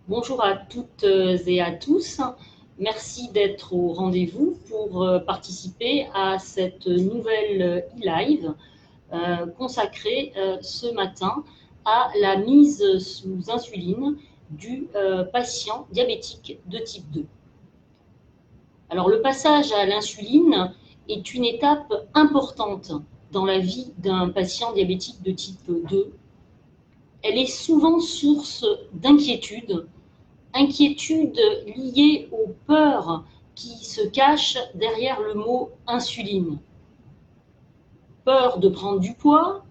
Bonjour à toutes et à tous. Merci d'être au rendez-vous pour participer à cette nouvelle e-live consacrée ce matin à la mise sous insuline du patient diabétique de type 2. Alors, le passage à l'insuline est une étape importante dans la vie d'un patient diabétique de type 2. Elle est souvent source d'inquiétude liée aux peurs qui se cachent derrière le mot insuline. Peur de prendre du poids,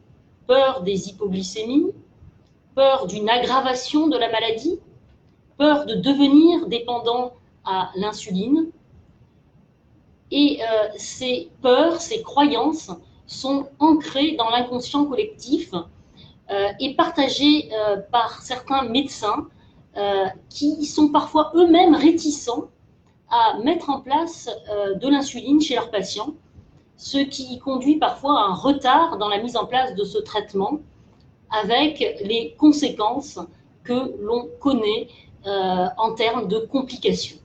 peur des hypoglycémies, peur d'une aggravation de la maladie, peur de devenir dépendant à l'insuline. Et ces peurs, ces croyances sont ancrées dans l'inconscient collectif et partagées par certains médecins qui sont parfois eux-mêmes réticents à mettre en place de l'insuline chez leurs patients, ce qui conduit parfois à un retard dans la mise en place de ce traitement, avec les conséquences que l'on connaît en termes de complications.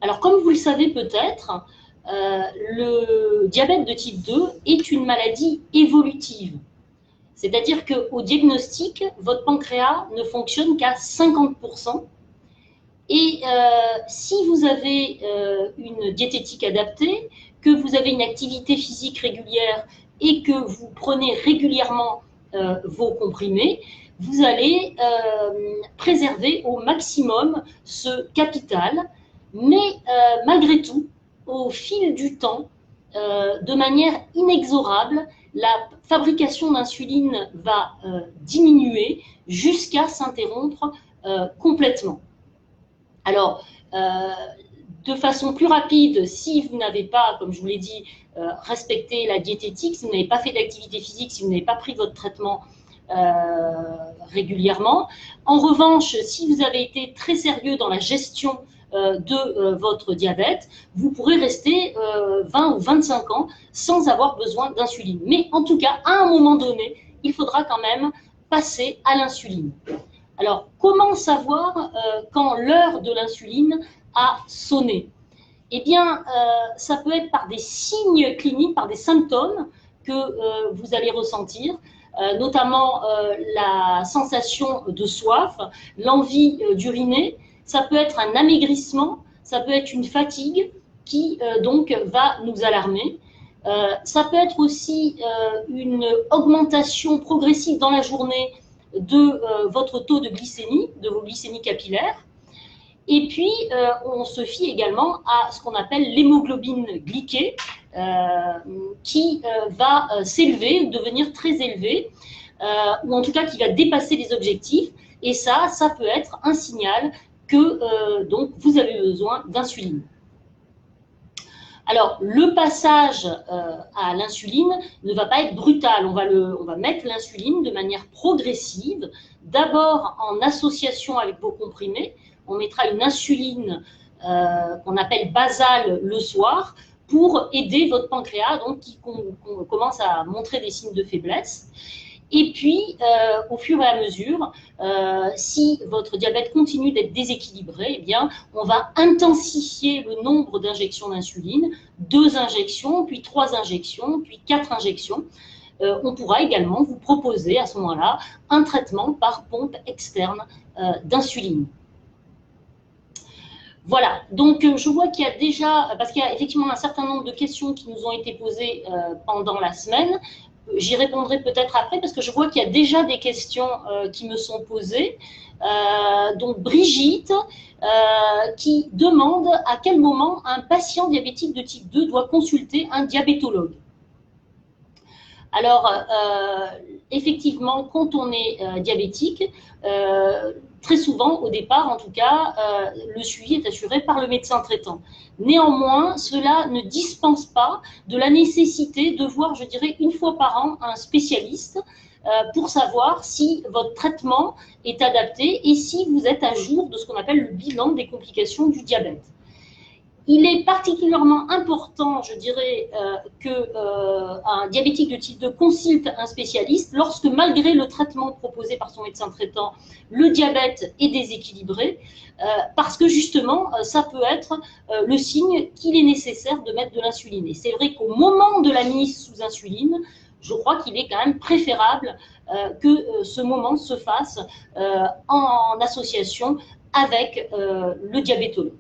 Alors, comme vous le savez peut-être, le diabète de type 2 est une maladie évolutive. C'est-à-dire qu'au diagnostic, votre pancréas ne fonctionne qu'à 50%. Et si vous avez une diététique adaptée, que vous avez une activité physique régulière et que vous prenez régulièrement vos comprimés, vous allez préserver au maximum ce capital. Mais malgré tout, au fil du temps, de manière inexorable, la fabrication d'insuline va diminuer jusqu'à s'interrompre complètement. Alors, de façon plus rapide, si vous n'avez pas, comme je vous l'ai dit, respecté la diététique, si vous n'avez pas fait d'activité physique, si vous n'avez pas pris votre traitement régulièrement. En revanche, si vous avez été très sérieux dans la gestion de votre diabète, vous pourrez rester 20 ou 25 ans sans avoir besoin d'insuline. Mais en tout cas, à un moment donné, il faudra quand même passer à l'insuline. Alors, comment savoir quand l'heure de l'insuline a sonné? Eh bien, ça peut être par des signes cliniques, par des symptômes que vous allez ressentir, notamment la sensation de soif, l'envie d'uriner. Ça peut être un amaigrissement, ça peut être une fatigue qui donc va nous alarmer. Ça peut être aussi une augmentation progressive dans la journée de votre taux de glycémie, de vos glycémies capillaires. Et puis, on se fie également à ce qu'on appelle l'hémoglobine glyquée, qui va s'élever, devenir très élevée, ou en tout cas qui va dépasser les objectifs. Et ça peut être un signal que donc vous avez besoin d'insuline. Alors, le passage à l'insuline ne va pas être brutal. On va mettre l'insuline de manière progressive, d'abord en association avec vos comprimés. On mettra une insuline qu'on appelle basale le soir pour aider votre pancréas donc, qui commence à montrer des signes de faiblesse. Et puis, au fur et à mesure, si votre diabète continue d'être déséquilibré, eh bien, on va intensifier le nombre d'injections d'insuline, 2 injections, puis 3 injections, puis 4 injections. On pourra également vous proposer à ce moment-là un traitement par pompe externe d'insuline. Voilà, donc je vois qu'il y a déjà, parce qu'il y a effectivement un certain nombre de questions qui nous ont été posées pendant la semaine. J'y répondrai peut-être après parce que je vois qu'il y a déjà des questions qui me sont posées. Donc Brigitte qui demande à quel moment un patient diabétique de type 2 doit consulter un diabétologue. Alors, effectivement, quand on est diabétique, très souvent, au départ en tout cas, le suivi est assuré par le médecin traitant. Néanmoins, cela ne dispense pas de la nécessité de voir, je dirais, 1 fois par an un spécialiste pour savoir si votre traitement est adapté et si vous êtes à jour de ce qu'on appelle le bilan des complications du diabète. Il est particulièrement important, je dirais, qu'un diabétique de type 2 consulte un spécialiste lorsque, malgré le traitement proposé par son médecin traitant, le diabète est déséquilibré, parce que justement, ça peut être le signe qu'il est nécessaire de mettre de l'insuline. Et c'est vrai qu'au moment de la mise sous insuline, je crois qu'il est quand même préférable que ce moment se fasse en association avec le diabétologue.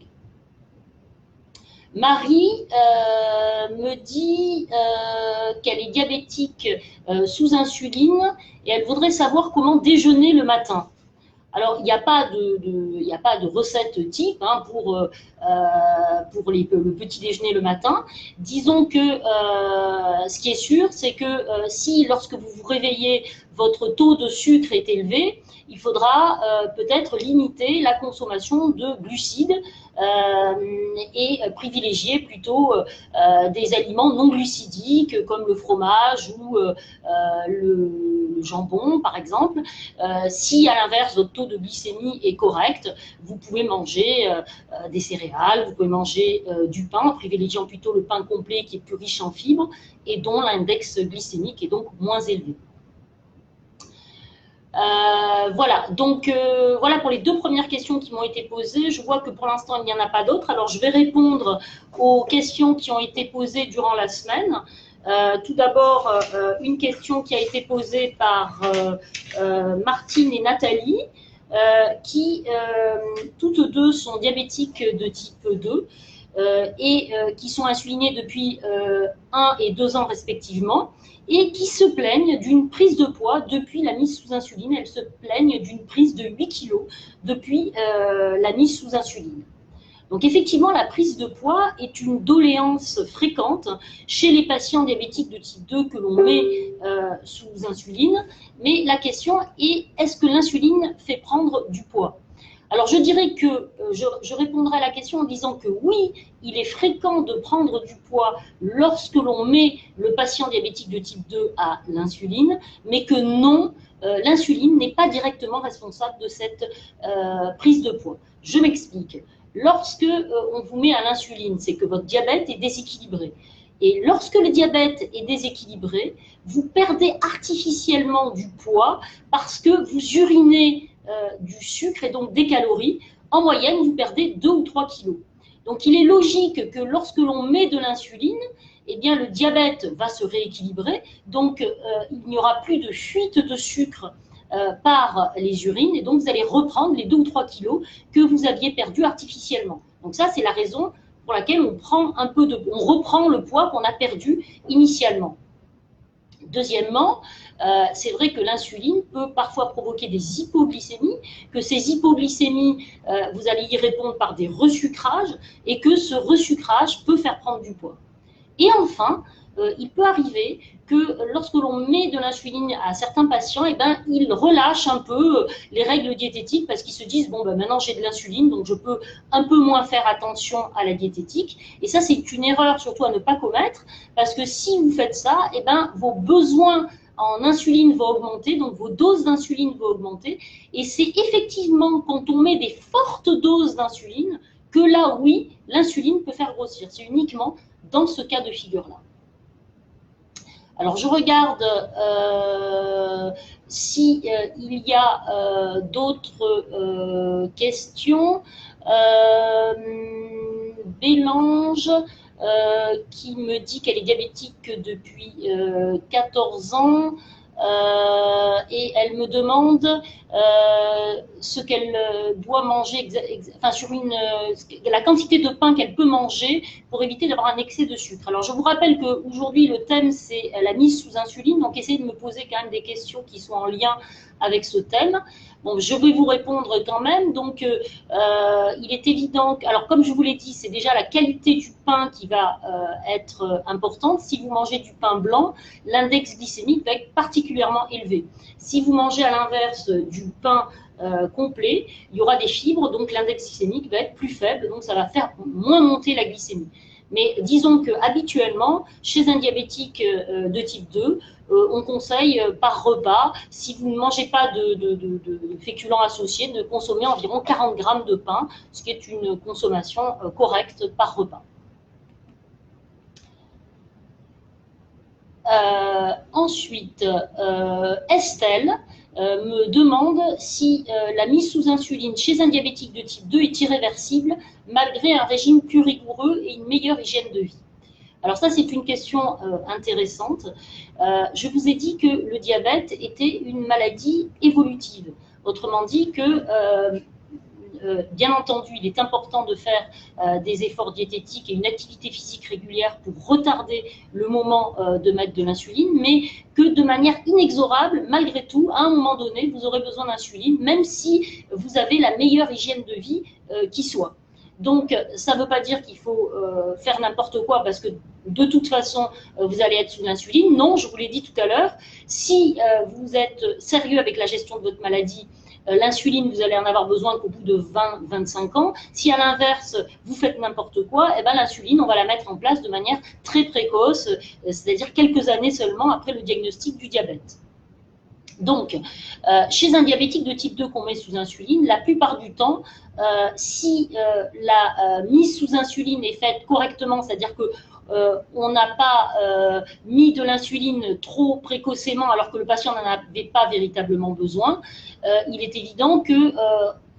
Marie me dit qu'elle est diabétique sous insuline et elle voudrait savoir comment déjeuner le matin. Alors, il n'y a pas de recette type hein, pour le petit déjeuner le matin. Disons que ce qui est sûr, c'est que si, lorsque vous vous réveillez, votre taux de sucre est élevé, il faudra peut-être limiter la consommation de glucides et privilégier plutôt des aliments non glucidiques comme le fromage ou le jambon, par exemple. Si, à l'inverse, votre taux de glycémie est correct, vous pouvez manger des céréales, vous pouvez manger du pain, en privilégiant plutôt le pain complet qui est plus riche en fibres et dont l'index glycémique est donc moins élevé. Voilà, donc voilà pour les deux premières questions qui m'ont été posées. Je vois que pour l'instant, il n'y en a pas d'autres. Alors, je vais répondre aux questions qui ont été posées durant la semaine. Tout d'abord, une question qui a été posée par Martine et Nathalie, qui toutes deux sont diabétiques de type 2 et qui sont insulinées depuis 1 et 2 ans respectivement, et qui se plaignent d'une prise de poids depuis la mise sous insuline. Elles se plaignent d'une prise de 8 kg depuis la mise sous insuline. Donc effectivement, la prise de poids est une doléance fréquente chez les patients diabétiques de type 2 que l'on met sous insuline. Mais la question est, est-ce que l'insuline fait prendre du poids ? Alors je dirais que je répondrai à la question en disant que oui, il est fréquent de prendre du poids lorsque l'on met le patient diabétique de type 2 à l'insuline, mais que non, l'insuline n'est pas directement responsable de cette prise de poids. Je m'explique. Lorsque on vous met à l'insuline, c'est que votre diabète est déséquilibré. Et lorsque le diabète est déséquilibré, vous perdez artificiellement du poids parce que vous urinez du sucre et donc des calories. En moyenne, vous perdez 2 ou 3 kilos. Donc, il est logique que lorsque l'on met de l'insuline, eh bien, le diabète va se rééquilibrer. Donc, il n'y aura plus de fuite de sucre par les urines. Et donc, vous allez reprendre les 2 ou 3 kilos que vous aviez perdus artificiellement. Donc, ça, c'est la raison pour laquelle on reprend le poids qu'on a perdu initialement. Deuxièmement, c'est vrai que l'insuline peut parfois provoquer des hypoglycémies, que ces hypoglycémies, vous allez y répondre par des resucrages, et que ce resucrage peut faire prendre du poids. Et enfin, il peut arriver que lorsque l'on met de l'insuline à certains patients, eh ben, ils relâchent un peu les règles diététiques parce qu'ils se disent, bon, ben, maintenant j'ai de l'insuline, donc je peux un peu moins faire attention à la diététique. Et ça, c'est une erreur surtout à ne pas commettre, parce que si vous faites ça, eh ben, vos besoins en insuline vont augmenter, donc vos doses d'insuline vont augmenter. Et c'est effectivement quand on met des fortes doses d'insuline que là, oui, l'insuline peut faire grossir. C'est uniquement dans ce cas de figure-là. Alors, je regarde s'il y a d'autres questions. Bélange qui me dit qu'elle est diabétique depuis 14 ans. Et elle me demande ce qu'elle doit manger, enfin sur la quantité de pain qu'elle peut manger pour éviter d'avoir un excès de sucre. Alors je vous rappelle qu'aujourd'hui le thème c'est la mise sous insuline, donc essayez de me poser quand même des questions qui sont en lien avec ce thème. Bon, je vais vous répondre quand même. Donc, il est évident que, alors comme je vous l'ai dit, c'est déjà la qualité du pain qui va être importante. Si vous mangez du pain blanc, l'index glycémique va être particulièrement élevé. Si vous mangez à l'inverse du pain complet, il y aura des fibres, donc l'index glycémique va être plus faible, donc ça va faire moins monter la glycémie. Mais disons qu'habituellement, chez un diabétique de type 2, on conseille par repas, si vous ne mangez pas de féculents associés, de consommer environ 40 grammes de pain, ce qui est une consommation correcte par repas. Ensuite, Estelle me demande si la mise sous insuline chez un diabétique de type 2 est irréversible malgré un régime plus rigoureux et une meilleure hygiène de vie. Alors ça, c'est une question intéressante. Je vous ai dit que le diabète était une maladie évolutive. Autrement dit que bien entendu, il est important de faire des efforts diététiques et une activité physique régulière pour retarder le moment de mettre de l'insuline, mais que de manière inexorable, malgré tout, à un moment donné, vous aurez besoin d'insuline, même si vous avez la meilleure hygiène de vie qui soit. Donc, ça ne veut pas dire qu'il faut faire n'importe quoi parce que de toute façon, vous allez être sous l'insuline. Non, je vous l'ai dit tout à l'heure, si vous êtes sérieux avec la gestion de votre maladie, l'insuline, vous allez en avoir besoin qu'au bout de 20-25 ans. Si à l'inverse, vous faites n'importe quoi, eh ben, l'insuline, on va la mettre en place de manière très précoce, c'est-à-dire quelques années seulement après le diagnostic du diabète. Donc, chez un diabétique de type 2 qu'on met sous insuline, la plupart du temps, si la mise sous insuline est faite correctement, c'est-à-dire que on n'a pas mis de l'insuline trop précocement alors que le patient n'en avait pas véritablement besoin, il est évident qu'il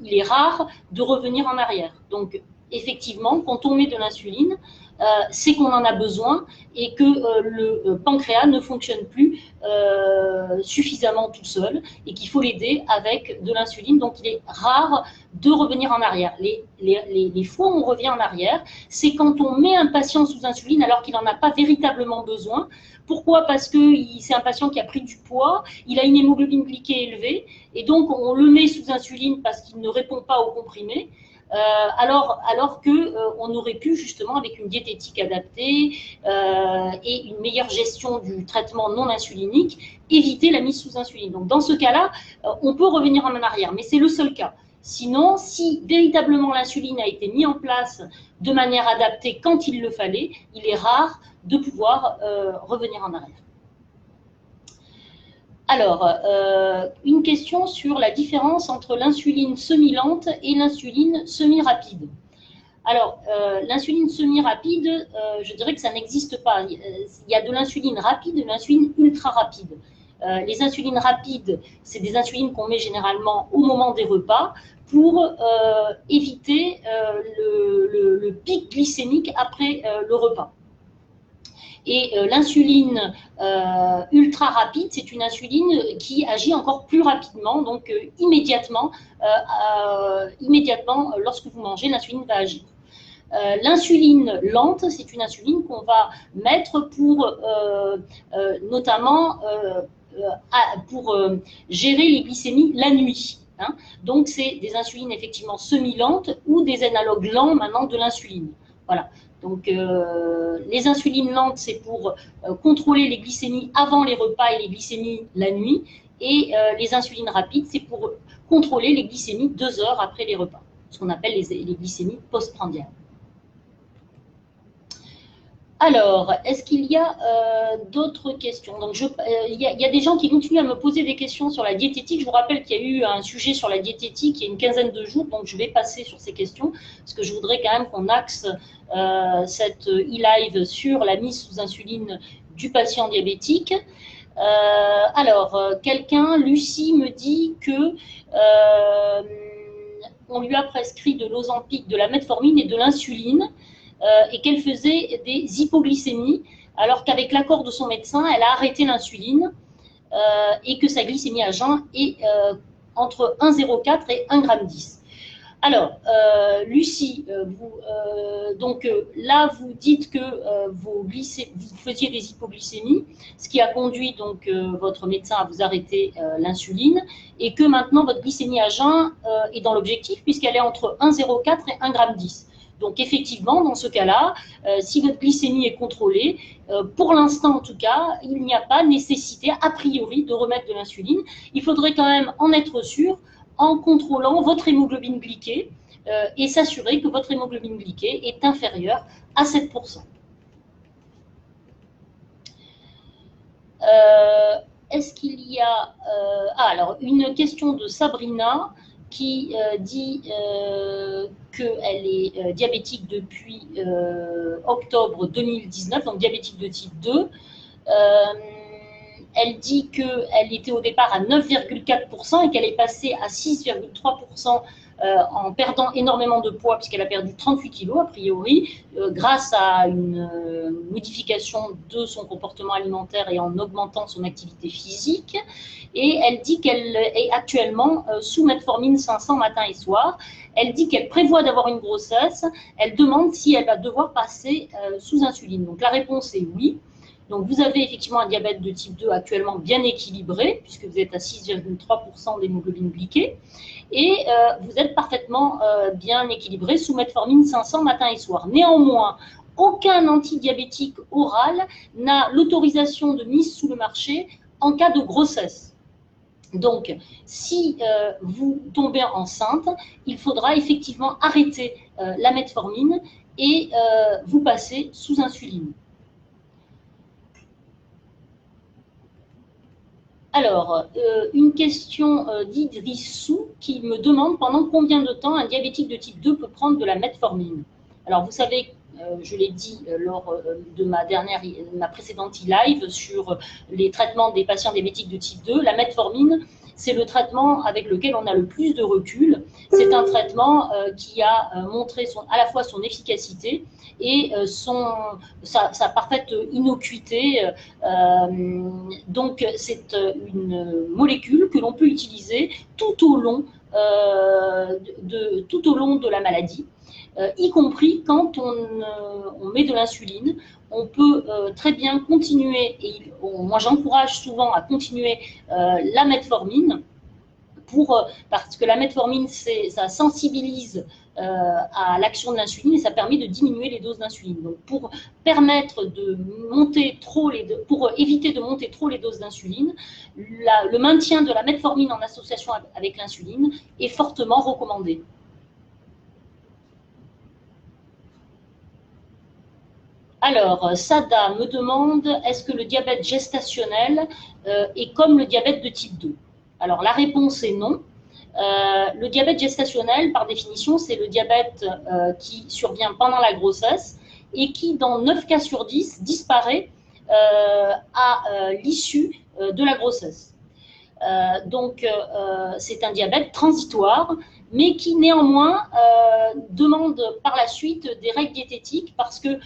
est rare de revenir en arrière. Donc, effectivement, quand on met de l'insuline, c'est qu'on en a besoin et que le pancréas ne fonctionne plus suffisamment tout seul et qu'il faut l'aider avec de l'insuline. Donc, il est rare de revenir en arrière. Les fois où on revient en arrière, c'est quand on met un patient sous insuline alors qu'il n'en a pas véritablement besoin. Pourquoi? Parce que c'est un patient qui a pris du poids, il a une hémoglobine glyquée élevée et donc on le met sous insuline parce qu'il ne répond pas aux comprimés. Alors qu'on aurait pu justement avec une diététique adaptée et une meilleure gestion du traitement non insulinique éviter la mise sous insuline. Donc dans ce cas-là, on peut revenir en arrière, mais c'est le seul cas. Sinon, si véritablement l'insuline a été mise en place de manière adaptée quand il le fallait, il est rare de pouvoir revenir en arrière. Alors, une question sur la différence entre l'insuline semi-lente et l'insuline semi-rapide. Alors, l'insuline semi-rapide, je dirais que ça n'existe pas. Il y a de l'insuline rapide et de l'insuline ultra-rapide. Les insulines rapides, c'est des insulines qu'on met généralement au moment des repas pour éviter le pic glycémique après le repas. Et l'insuline ultra rapide, c'est une insuline qui agit encore plus rapidement, donc immédiatement, lorsque vous mangez, l'insuline va agir. L'insuline lente, c'est une insuline qu'on va mettre pour notamment pour gérer les glycémies la nuit. Hein. Donc, c'est des insulines effectivement semi-lentes ou des analogues lents maintenant de l'insuline. Voilà. Donc, les insulines lentes, c'est pour contrôler les glycémies avant les repas et les glycémies la nuit. Et les insulines rapides, c'est pour contrôler les glycémies 2 heures après les repas, ce qu'on appelle les glycémies postprandiales. Alors, est-ce qu'il y a d'autres questions? Donc, il y a des gens qui continuent à me poser des questions sur la diététique. Je vous rappelle qu'il y a eu un sujet sur la diététique il y a une quinzaine de jours, donc je vais passer sur ces questions, parce que je voudrais quand même qu'on axe cette e-live sur la mise sous insuline du patient diabétique. Quelqu'un, Lucie, me dit que on lui a prescrit de l'Ozempic, de la metformine et de l'insuline, et qu'elle faisait des hypoglycémies, alors qu'avec l'accord de son médecin, elle a arrêté l'insuline et que sa glycémie à jeun est entre 1,04 et 1,10 g. Alors, Lucie, là, vous dites que vous faisiez des hypoglycémies, ce qui a conduit donc votre médecin à vous arrêter l'insuline, et que maintenant votre glycémie à jeun est dans l'objectif, puisqu'elle est entre 1,04 et 1,10 g. Donc effectivement, dans ce cas-là, si votre glycémie est contrôlée, pour l'instant en tout cas, il n'y a pas nécessité a priori de remettre de l'insuline. Il faudrait quand même en être sûr en contrôlant votre hémoglobine glyquée, et s'assurer que votre hémoglobine glyquée est inférieure à 7%. Est-ce qu'il y a... alors, une question de Sabrina qui dit qu'elle est diabétique depuis octobre 2019, donc diabétique de type 2. Elle dit qu'elle était au départ à 9,4% et qu'elle est passée à 6,3% en perdant énormément de poids, puisqu'elle a perdu 38 kilos a priori, grâce à une modification de son comportement alimentaire et en augmentant son activité physique. Et elle dit qu'elle est actuellement sous metformine 500 matin et soir. Elle dit qu'elle prévoit d'avoir une grossesse. Elle demande si elle va devoir passer sous insuline. Donc la réponse est oui. Donc, vous avez effectivement un diabète de type 2 actuellement bien équilibré, puisque vous êtes à 6,3% d'hémoglobine glyquée, et vous êtes parfaitement bien équilibré sous metformine 500 matin et soir. Néanmoins, aucun antidiabétique oral n'a l'autorisation de mise sous le marché en cas de grossesse. Donc, si vous tombez enceinte, il faudra effectivement arrêter la metformine et vous passer sous insuline. Alors, une question d'Idrissou qui me demande pendant combien de temps un diabétique de type 2 peut prendre de la metformine. Alors, vous savez, je l'ai dit lors de ma précédente e-live sur les traitements des patients diabétiques de type 2, la metformine, c'est le traitement avec lequel on a le plus de recul. C'est un traitement qui a montré à la fois son efficacité et sa parfaite innocuité. Donc, c'est une molécule que l'on peut utiliser tout au long de la maladie, y compris quand on met de l'insuline. On peut très bien continuer, et moi j'encourage souvent à continuer la metformine, parce que la metformine, ça sensibilise à l'action de l'insuline et ça permet de diminuer les doses d'insuline. Donc, pour éviter de monter trop les doses d'insuline, le maintien de la metformine en association avec l'insuline est fortement recommandé. Alors, Sada me demande, est-ce que le diabète gestationnel est comme le diabète de type 2? Alors, la réponse est non. Le diabète gestationnel, par définition, c'est le diabète qui survient pendant la grossesse et qui, dans 9 cas sur 10, disparaît à l'issue de la grossesse. Donc, c'est un diabète transitoire, mais qui néanmoins demande par la suite des règles diététiques parce que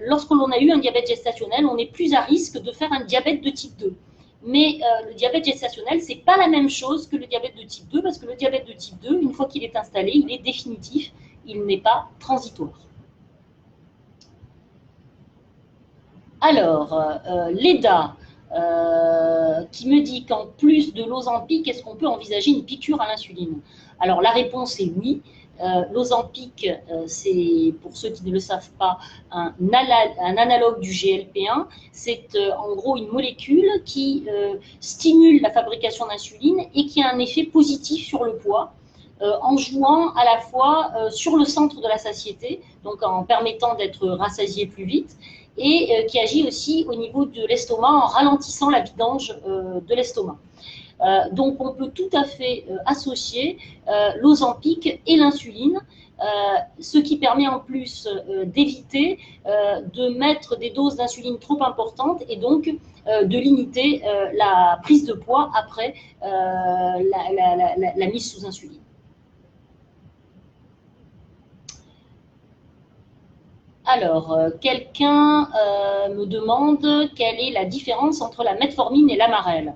lorsque l'on a eu un diabète gestationnel, on est plus à risque de faire un diabète de type 2. Mais le diabète gestationnel, ce n'est pas la même chose que le diabète de type 2 parce que le diabète de type 2, une fois qu'il est installé, il est définitif, il n'est pas transitoire. Alors, Leda, qui me dit qu'en plus de l'Ozempic, est-ce qu'on peut envisager une piqûre à l'insuline? Alors, la réponse est oui. L'Ozempic, c'est, pour ceux qui ne le savent pas, un analogue du GLP-1. C'est en gros une molécule qui stimule la fabrication d'insuline et qui a un effet positif sur le poids, en jouant à la fois sur le centre de la satiété, donc en permettant d'être rassasié plus vite, et qui agit aussi au niveau de l'estomac en ralentissant la vidange de l'estomac. Donc, on peut tout à fait associer l'Ozempic et l'insuline, ce qui permet en plus d'éviter de mettre des doses d'insuline trop importantes et donc de limiter la prise de poids après la mise sous insuline. Alors, quelqu'un me demande quelle est la différence entre la metformine et l'Amarel.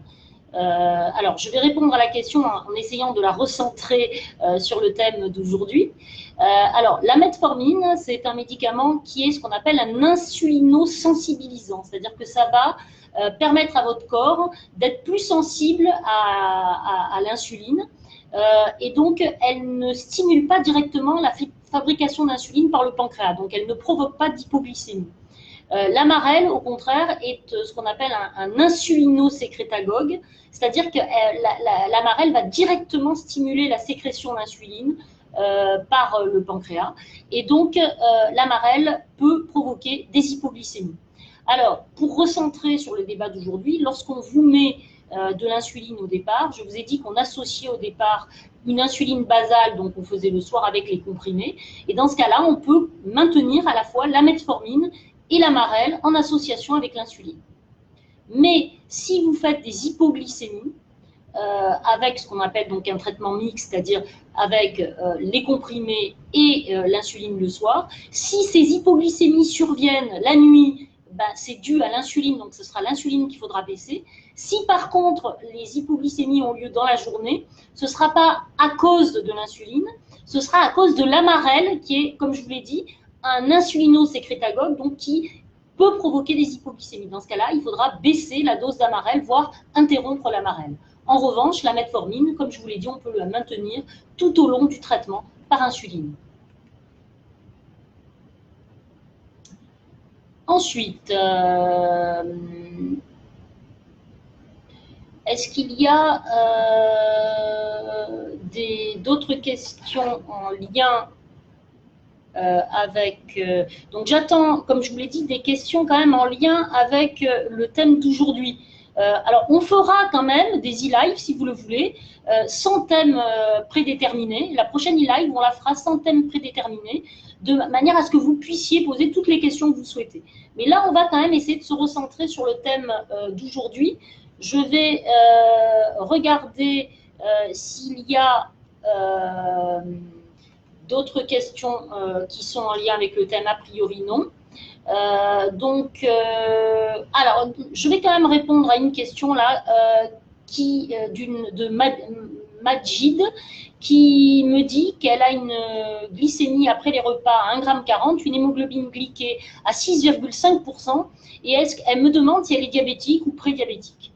Alors, je vais répondre à la question en essayant de la recentrer sur le thème d'aujourd'hui. Alors, la metformine, c'est un médicament qui est ce qu'on appelle un insulinosensibilisant, c'est-à-dire que ça va permettre à votre corps d'être plus sensible à l'insuline. Et donc, elle ne stimule pas directement la fabrication d'insuline par le pancréas, donc elle ne provoque pas d'hypoglycémie. L'Amarel, au contraire, est ce qu'on appelle un insulinosécrétagogue, c'est-à-dire que l'Amarel va directement stimuler la sécrétion d'insuline par le pancréas. Et donc, la marelle peut provoquer des hypoglycémies. Alors, pour recentrer sur le débat d'aujourd'hui, lorsqu'on vous met de l'insuline au départ, je vous ai dit qu'on associait au départ une insuline basale, donc on faisait le soir avec les comprimés, et dans ce cas-là, on peut maintenir à la fois la metformine et la marelle en association avec l'insuline. Mais si vous faites des hypoglycémies, avec ce qu'on appelle donc un traitement mixte, c'est-à-dire avec les comprimés et l'insuline le soir, si ces hypoglycémies surviennent la nuit, ben, c'est dû à l'insuline, donc ce sera l'insuline qu'il faudra baisser. Si par contre les hypoglycémies ont lieu dans la journée, ce ne sera pas à cause de l'insuline, ce sera à cause de l'amarelle qui est, comme je vous l'ai dit, un insulinosécrétagogue, donc qui peut provoquer des hypoglycémies. Dans ce cas-là, il faudra baisser la dose d'amarelle, voire interrompre l'amarelle. En revanche, la metformine, comme je vous l'ai dit, on peut la maintenir tout au long du traitement par insuline. Ensuite, est-ce qu'il y a d'autres questions en lien avec... donc j'attends, comme je vous l'ai dit, des questions quand même en lien avec le thème d'aujourd'hui. Alors, on fera quand même des e-live, si vous le voulez, sans thème prédéterminé. La prochaine e-live, on la fera sans thème prédéterminé, de manière à ce que vous puissiez poser toutes les questions que vous souhaitez. Mais là, on va quand même essayer de se recentrer sur le thème d'aujourd'hui. Je vais regarder s'il y a d'autres questions qui sont en lien avec le thème, a priori non. Alors, je vais quand même répondre à une question là de Majid qui me dit qu'elle a une glycémie après les repas à 1,40 g, une hémoglobine glyquée à 6,5% et elle me demande si elle est diabétique ou prédiabétique.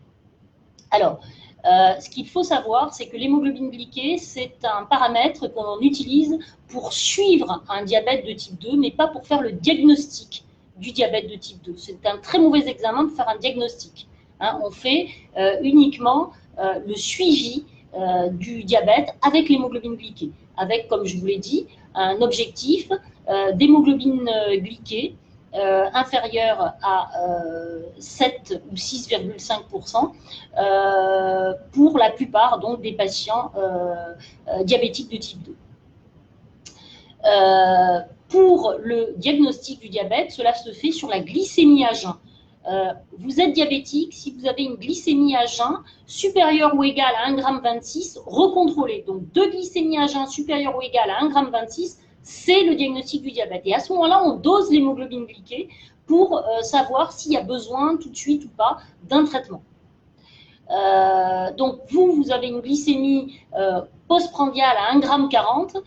Alors, ce qu'il faut savoir, c'est que l'hémoglobine glyquée, c'est un paramètre qu'on utilise pour suivre un diabète de type 2, mais pas pour faire le diagnostic du diabète de type 2. C'est un très mauvais examen pour faire un diagnostic. Hein, on fait uniquement le suivi du diabète avec l'hémoglobine glyquée, avec, comme je vous l'ai dit, un objectif d'hémoglobine glyquée inférieur à 7 ou 6,5% pour la plupart donc, des patients diabétiques de type 2. Pour le diagnostic du diabète, cela se fait sur la glycémie à jeun. Vous êtes diabétique, si vous avez une glycémie à jeun supérieure ou égale à 1,26 g, recontrôlez. Donc, de glycémie à jeun supérieure ou égale à 1,26 g, c'est le diagnostic du diabète. Et à ce moment-là, on dose l'hémoglobine glyquée pour savoir s'il y a besoin tout de suite ou pas d'un traitement. Donc, vous avez une glycémie postprandiale à 1,40 g.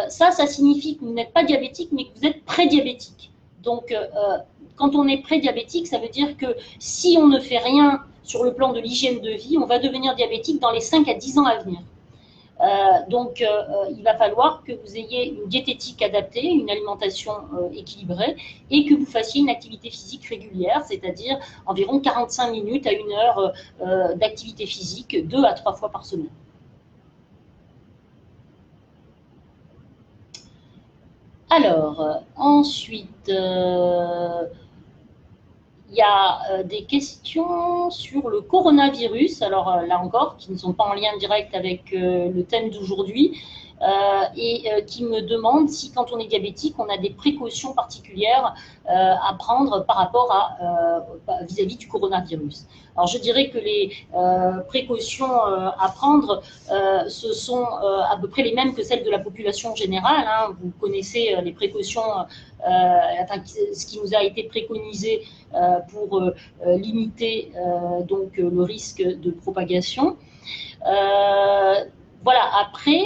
Ça signifie que vous n'êtes pas diabétique, mais que vous êtes prédiabétique. Donc, quand on est prédiabétique, ça veut dire que si on ne fait rien sur le plan de l'hygiène de vie, on va devenir diabétique dans les 5 à 10 ans à venir. Il va falloir que vous ayez une diététique adaptée, une alimentation équilibrée et que vous fassiez une activité physique régulière, c'est-à-dire environ 45 minutes à 1 heure d'activité physique 2 à 3 fois par semaine. Alors, ensuite, il y a des questions sur le coronavirus, alors là encore, qui ne sont pas en lien direct avec le thème d'aujourd'hui, et qui me demandent si, quand on est diabétique, on a des précautions particulières à prendre par rapport à vis-à-vis du coronavirus. Alors, je dirais que les précautions à prendre, ce sont à peu près les mêmes que celles de la population générale. Hein. Vous connaissez les précautions, ce qui nous a été préconisé pour limiter donc le risque de propagation. Voilà, après,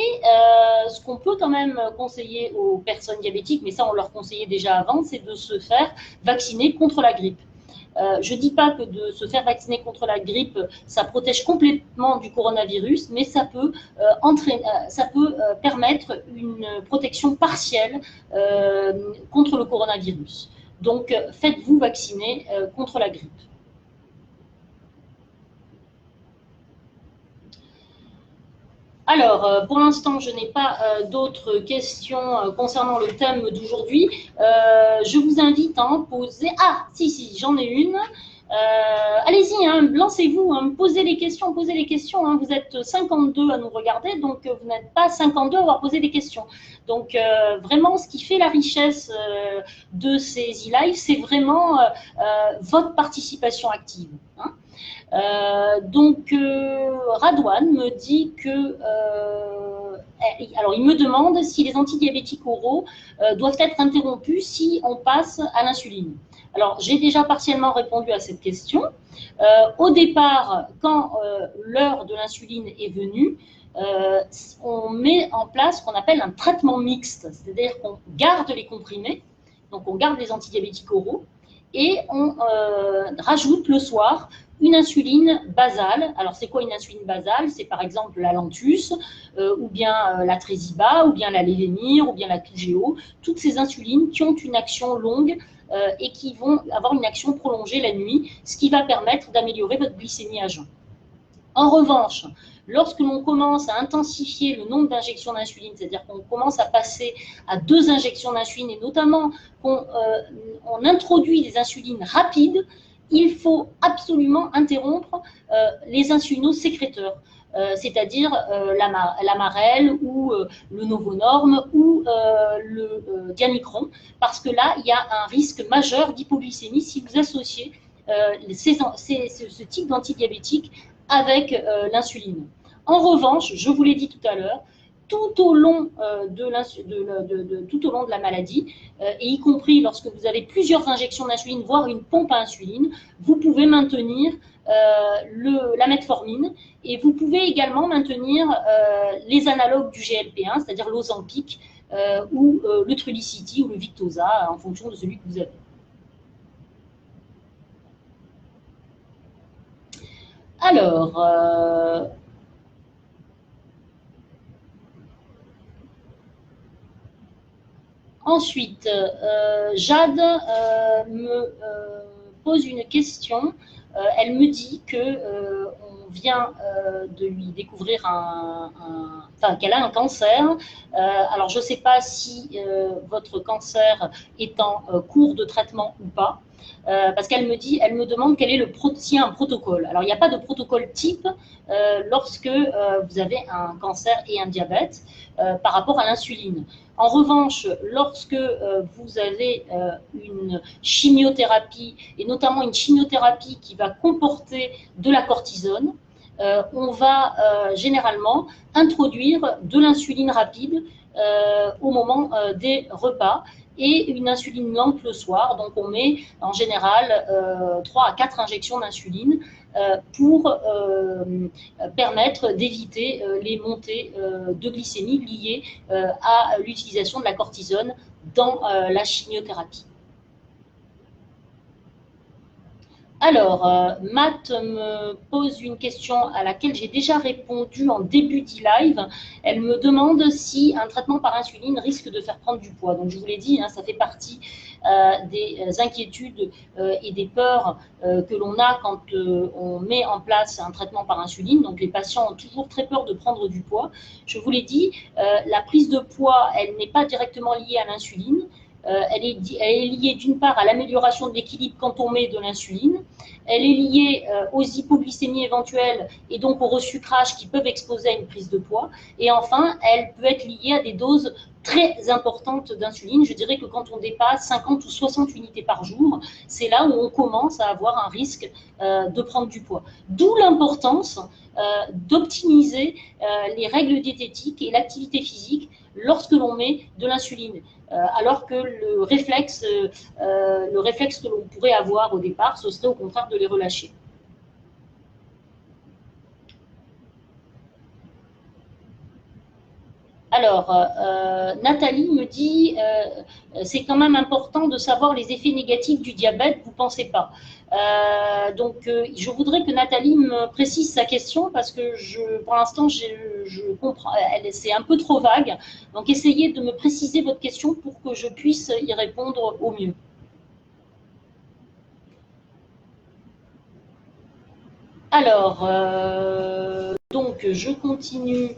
ce qu'on peut quand même conseiller aux personnes diabétiques, mais ça on leur conseillait déjà avant, c'est de se faire vacciner contre la grippe. Je ne dis pas que de se faire vacciner contre la grippe, ça protège complètement du coronavirus, mais ça peut, permettre une protection partielle contre le coronavirus. Donc, faites-vous vacciner contre la grippe. Alors, pour l'instant, je n'ai pas d'autres questions concernant le thème d'aujourd'hui. Je vous invite à en poser. Ah, si, j'en ai une. Allez-y, hein, lancez-vous, hein, posez les questions, hein. Vous êtes 52 à nous regarder, donc vous n'êtes pas 52 à avoir posé des questions. Donc, vraiment, ce qui fait la richesse de ces e-live, c'est vraiment votre participation active, hein. Radouane me dit que, alors il me demande si les antidiabétiques oraux doivent être interrompus si on passe à l'insuline. Alors j'ai déjà partiellement répondu à cette question. Au départ, quand l'heure de l'insuline est venue, on met en place ce qu'on appelle un traitement mixte, c'est-à-dire qu'on garde les comprimés, donc on garde les antidiabétiques oraux, et on rajoute le soir une insuline basale. Alors, c'est quoi une insuline basale? C'est par exemple la Lantus, ou bien la Tresiba, ou bien la Lévémir, ou bien la Toujeo. Toutes ces insulines qui ont une action longue et qui vont avoir une action prolongée la nuit, ce qui va permettre d'améliorer votre glycémie à jeun. En revanche, lorsque l'on commence à intensifier le nombre d'injections d'insuline, c'est-à-dire qu'on commence à passer à 2 injections d'insuline, et notamment qu'on introduit des insulines rapides, il faut absolument interrompre les insulinosécréteurs, c'est-à-dire l'Amarel ou le Novonorm ou le Diamicron, parce que là, il y a un risque majeur d'hypoglycémie si vous associez ce type d'antidiabétique avec l'insuline. En revanche, je vous l'ai dit tout à l'heure, tout au long de la maladie, et y compris lorsque vous avez plusieurs injections d'insuline, voire une pompe à insuline, vous pouvez maintenir la metformine, et vous pouvez également maintenir les analogues du GLP-1, c'est-à-dire l'Ozempic ou le Trulicity ou le Victoza, en fonction de celui que vous avez. Alors, ensuite, Jade me pose une question. Elle me dit que on vient de lui découvrir qu'elle a un cancer. Alors, je ne sais pas si votre cancer est en cours de traitement ou pas. Parce qu'elle me demande quel est s'il y a un protocole. Alors, il n'y a pas de protocole type lorsque vous avez un cancer et un diabète par rapport à l'insuline. En revanche, lorsque vous avez une chimiothérapie, et notamment une chimiothérapie qui va comporter de la cortisone, on va généralement introduire de l'insuline rapide au moment des repas et une insuline lente le soir. Donc on met en général 3 à 4 injections d'insuline pour permettre d'éviter les montées de glycémie liées à l'utilisation de la cortisone dans la chimiothérapie. Alors, Matt me pose une question à laquelle j'ai déjà répondu en début d'e-live. Elle me demande si un traitement par insuline risque de faire prendre du poids. Donc, je vous l'ai dit, hein, ça fait partie des inquiétudes et des peurs que l'on a quand on met en place un traitement par insuline. Donc, les patients ont toujours très peur de prendre du poids. Je vous l'ai dit, la prise de poids, elle n'est pas directement liée à l'insuline. Elle est liée d'une part à l'amélioration de l'équilibre quand on met de l'insuline. Elle est liée aux hypoglycémies éventuelles et donc au resucrage qui peuvent exposer à une prise de poids. Et enfin, elle peut être liée à des doses très importantes d'insuline. Je dirais que quand on dépasse 50 ou 60 unités par jour, c'est là où on commence à avoir un risque de prendre du poids. D'où l'importance d'optimiser les règles diététiques et l'activité physique lorsque l'on met de l'insuline. Alors que le réflexe que l'on pourrait avoir au départ, ce serait au contraire de les relâcher. Alors, Nathalie me dit, c'est quand même important de savoir les effets négatifs du diabète, vous ne pensez pas? Je voudrais que Nathalie me précise sa question parce que pour l'instant, je comprends, c'est un peu trop vague. Donc, essayez de me préciser votre question pour que je puisse y répondre au mieux. Alors, donc, je continue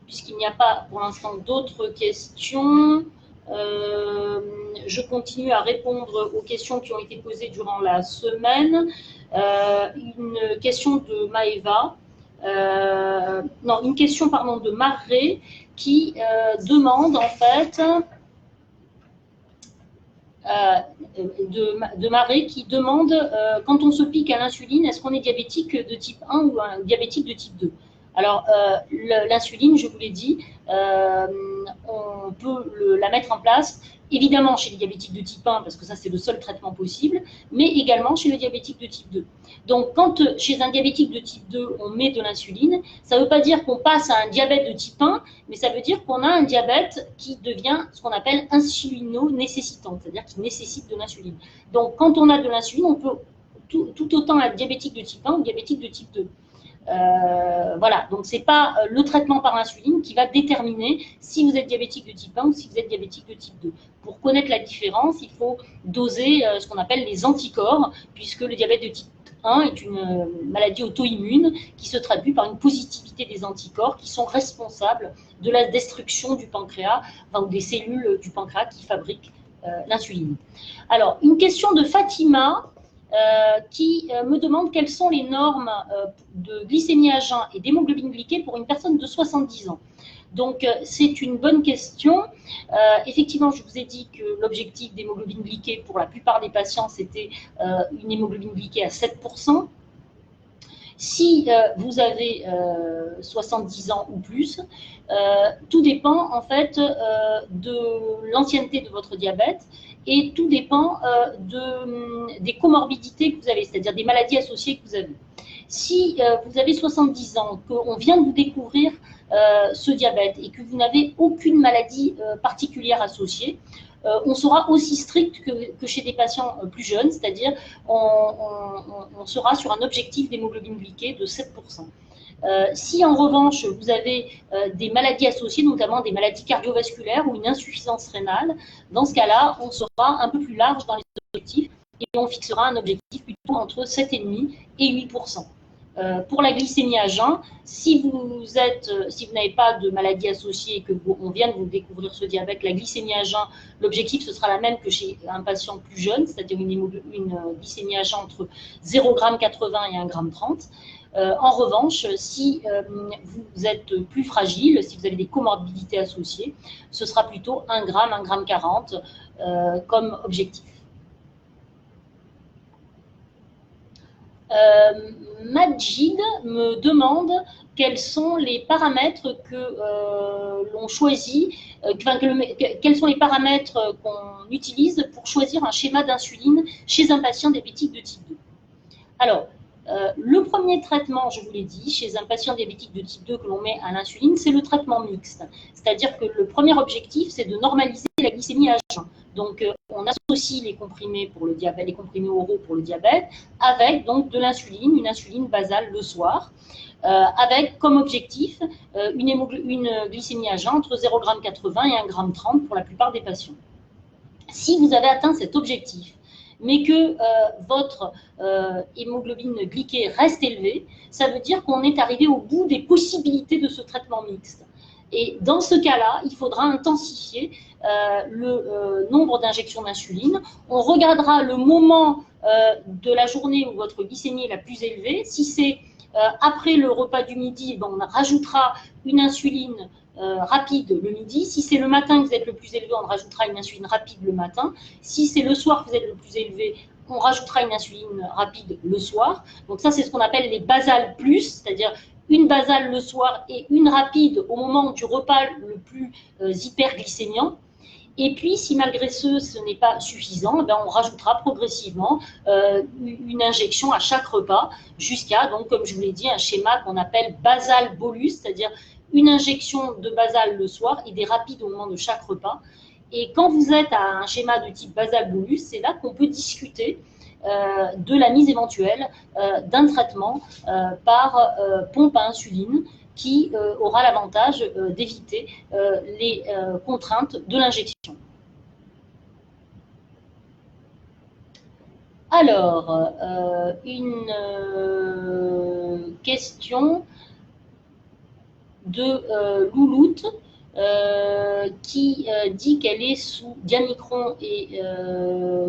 Puisqu'il n'y a pas pour l'instant d'autres questions, je continue à répondre aux questions qui ont été posées durant la semaine. Une question de Maëva, non, une question pardon, de Marré qui demande en fait de Marais qui demande quand on se pique à l'insuline, est-ce qu'on est diabétique de type 1 ou un diabétique de type 2? Alors, l'insuline, je vous l'ai dit, on peut la mettre en place, évidemment chez les diabétiques de type 1, parce que ça, c'est le seul traitement possible, mais également chez le diabétique de type 2. Donc, quand chez un diabétique de type 2, on met de l'insuline, ça ne veut pas dire qu'on passe à un diabète de type 1, mais ça veut dire qu'on a un diabète qui devient ce qu'on appelle insulino-nécessitant, c'est-à-dire qui nécessite de l'insuline. Donc, quand on a de l'insuline, on peut tout autant être diabétique de type 1 ou diabétique de type 2. Voilà, donc ce n'est pas le traitement par insuline qui va déterminer si vous êtes diabétique de type 1 ou si vous êtes diabétique de type 2. Pour connaître la différence, il faut doser ce qu'on appelle les anticorps, puisque le diabète de type 1 est une maladie auto-immune qui se traduit par une positivité des anticorps qui sont responsables de la destruction du pancréas, enfin, ou des cellules du pancréas qui fabriquent l'insuline. Alors, une question de Fatima, qui me demande quelles sont les normes de glycémie à jeun et d'hémoglobine glyquée pour une personne de 70 ans. Donc, c'est une bonne question. Effectivement, je vous ai dit que l'objectif d'hémoglobine glyquée pour la plupart des patients, c'était une hémoglobine glyquée à 7%. Si vous avez 70 ans ou plus, tout dépend en fait de l'ancienneté de votre diabète et tout dépend des comorbidités que vous avez, c'est-à-dire des maladies associées que vous avez. Si vous avez 70 ans, qu'on vient de vous découvrir ce diabète et que vous n'avez aucune maladie particulière associée, on sera aussi strict que chez des patients plus jeunes, c'est-à-dire on sera sur un objectif d'hémoglobine glyquée de 7%. Si en revanche vous avez des maladies associées, notamment des maladies cardiovasculaires ou une insuffisance rénale, dans ce cas-là, on sera un peu plus large dans les objectifs et on fixera un objectif plutôt entre 7,5 et 8%. Pour la glycémie à jeun, si vous n'avez pas de maladie associée et que on vient de vous découvrir ce diabète, la glycémie à jeun, l'objectif ce sera la même que chez un patient plus jeune, c'est-à-dire une glycémie à jeun entre 0,80 g et 1,30 g. En revanche, si vous êtes plus fragile, si vous avez des comorbidités associées, ce sera plutôt 1 g, 1,40 g comme objectif. Majid me demande quels sont les paramètres que l'on choisit, quels sont les paramètres qu'on utilise pour choisir un schéma d'insuline chez un patient diabétique de type 2. Alors, le premier traitement, je vous l'ai dit, chez un patient diabétique de type 2 que l'on met à l'insuline, c'est le traitement mixte. C'est-à-dire que le premier objectif, c'est de normaliser la glycémie à jeun. Donc, on associe les comprimés pour le diabète, les comprimés oraux pour le diabète, avec donc de l'insuline, une insuline basale le soir, avec comme objectif une glycémie à jeun entre 0,80 g et 1,30 g pour la plupart des patients. Si vous avez atteint cet objectif, mais que votre hémoglobine glyquée reste élevée, ça veut dire qu'on est arrivé au bout des possibilités de ce traitement mixte. Et dans ce cas-là, il faudra intensifier le nombre d'injections d'insuline. On regardera le moment de la journée où votre glycémie est la plus élevée. Si c'est après le repas du midi, on rajoutera une insuline rapide le midi. Si c'est le matin que vous êtes le plus élevé, on rajoutera une insuline rapide le matin. Si c'est le soir que vous êtes le plus élevé, on rajoutera une insuline rapide le soir. Donc ça, c'est ce qu'on appelle les basales plus, c'est-à-dire une basale le soir et une rapide au moment du repas le plus hyperglycémiant. Et puis, si malgré ce n'est pas suffisant, on rajoutera progressivement une injection à chaque repas jusqu'à, donc, comme je vous l'ai dit, un schéma qu'on appelle basal bolus, c'est-à-dire une injection de basal le soir et des rapides au moment de chaque repas. Et quand vous êtes à un schéma de type basal bolus, c'est là qu'on peut discuter de la mise éventuelle d'un traitement par pompe à insuline qui aura l'avantage d'éviter les contraintes de l'injection. Alors, une question de Louloute, qui dit qu'elle est sous diamicron et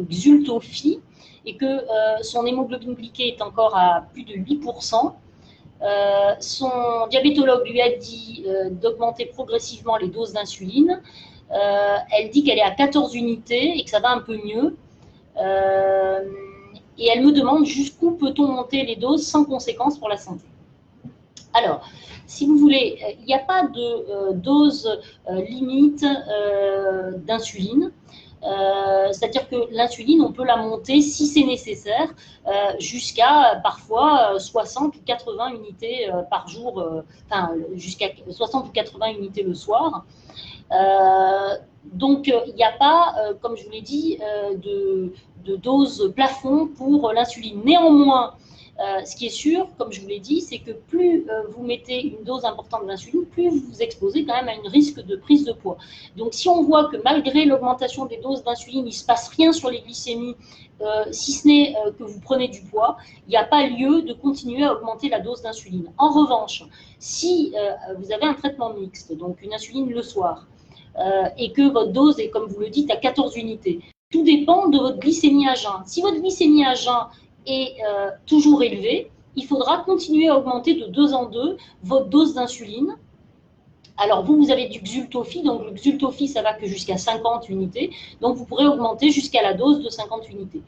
Xultophy, et que son hémoglobine glyquée est encore à plus de 8%. Son diabétologue lui a dit d'augmenter progressivement les doses d'insuline. Elle dit qu'elle est à 14 unités et que ça va un peu mieux. Et elle me demande jusqu'où peut-on monter les doses sans conséquence pour la santé. Alors, si vous voulez, il n'y a pas de dose limite d'insuline. C'est-à-dire que l'insuline, on peut la monter si c'est nécessaire jusqu'à parfois 60 ou 80 unités par jour, enfin jusqu'à 60 ou 80 unités le soir. Donc, il n'y a pas, comme je vous l'ai dit, de dose plafond pour l'insuline. Néanmoins, ce qui est sûr, comme je vous l'ai dit, c'est que plus vous mettez une dose importante d'insuline, plus vous vous exposez quand même à un risque de prise de poids. Donc, si on voit que malgré l'augmentation des doses d'insuline, il ne se passe rien sur les glycémies, si ce n'est que vous prenez du poids, il n'y a pas lieu de continuer à augmenter la dose d'insuline. En revanche, si vous avez un traitement mixte, donc une insuline le soir, et que votre dose est, comme vous le dites, à 14 unités, tout dépend de votre glycémie à jeun. Si votre glycémie à jeun est toujours élevée, il faudra continuer à augmenter de 2 en 2 votre dose d'insuline. Alors vous avez du Xultophy, donc le Xultophy ça va que jusqu'à 50 unités, donc vous pourrez augmenter jusqu'à la dose de 50 unités.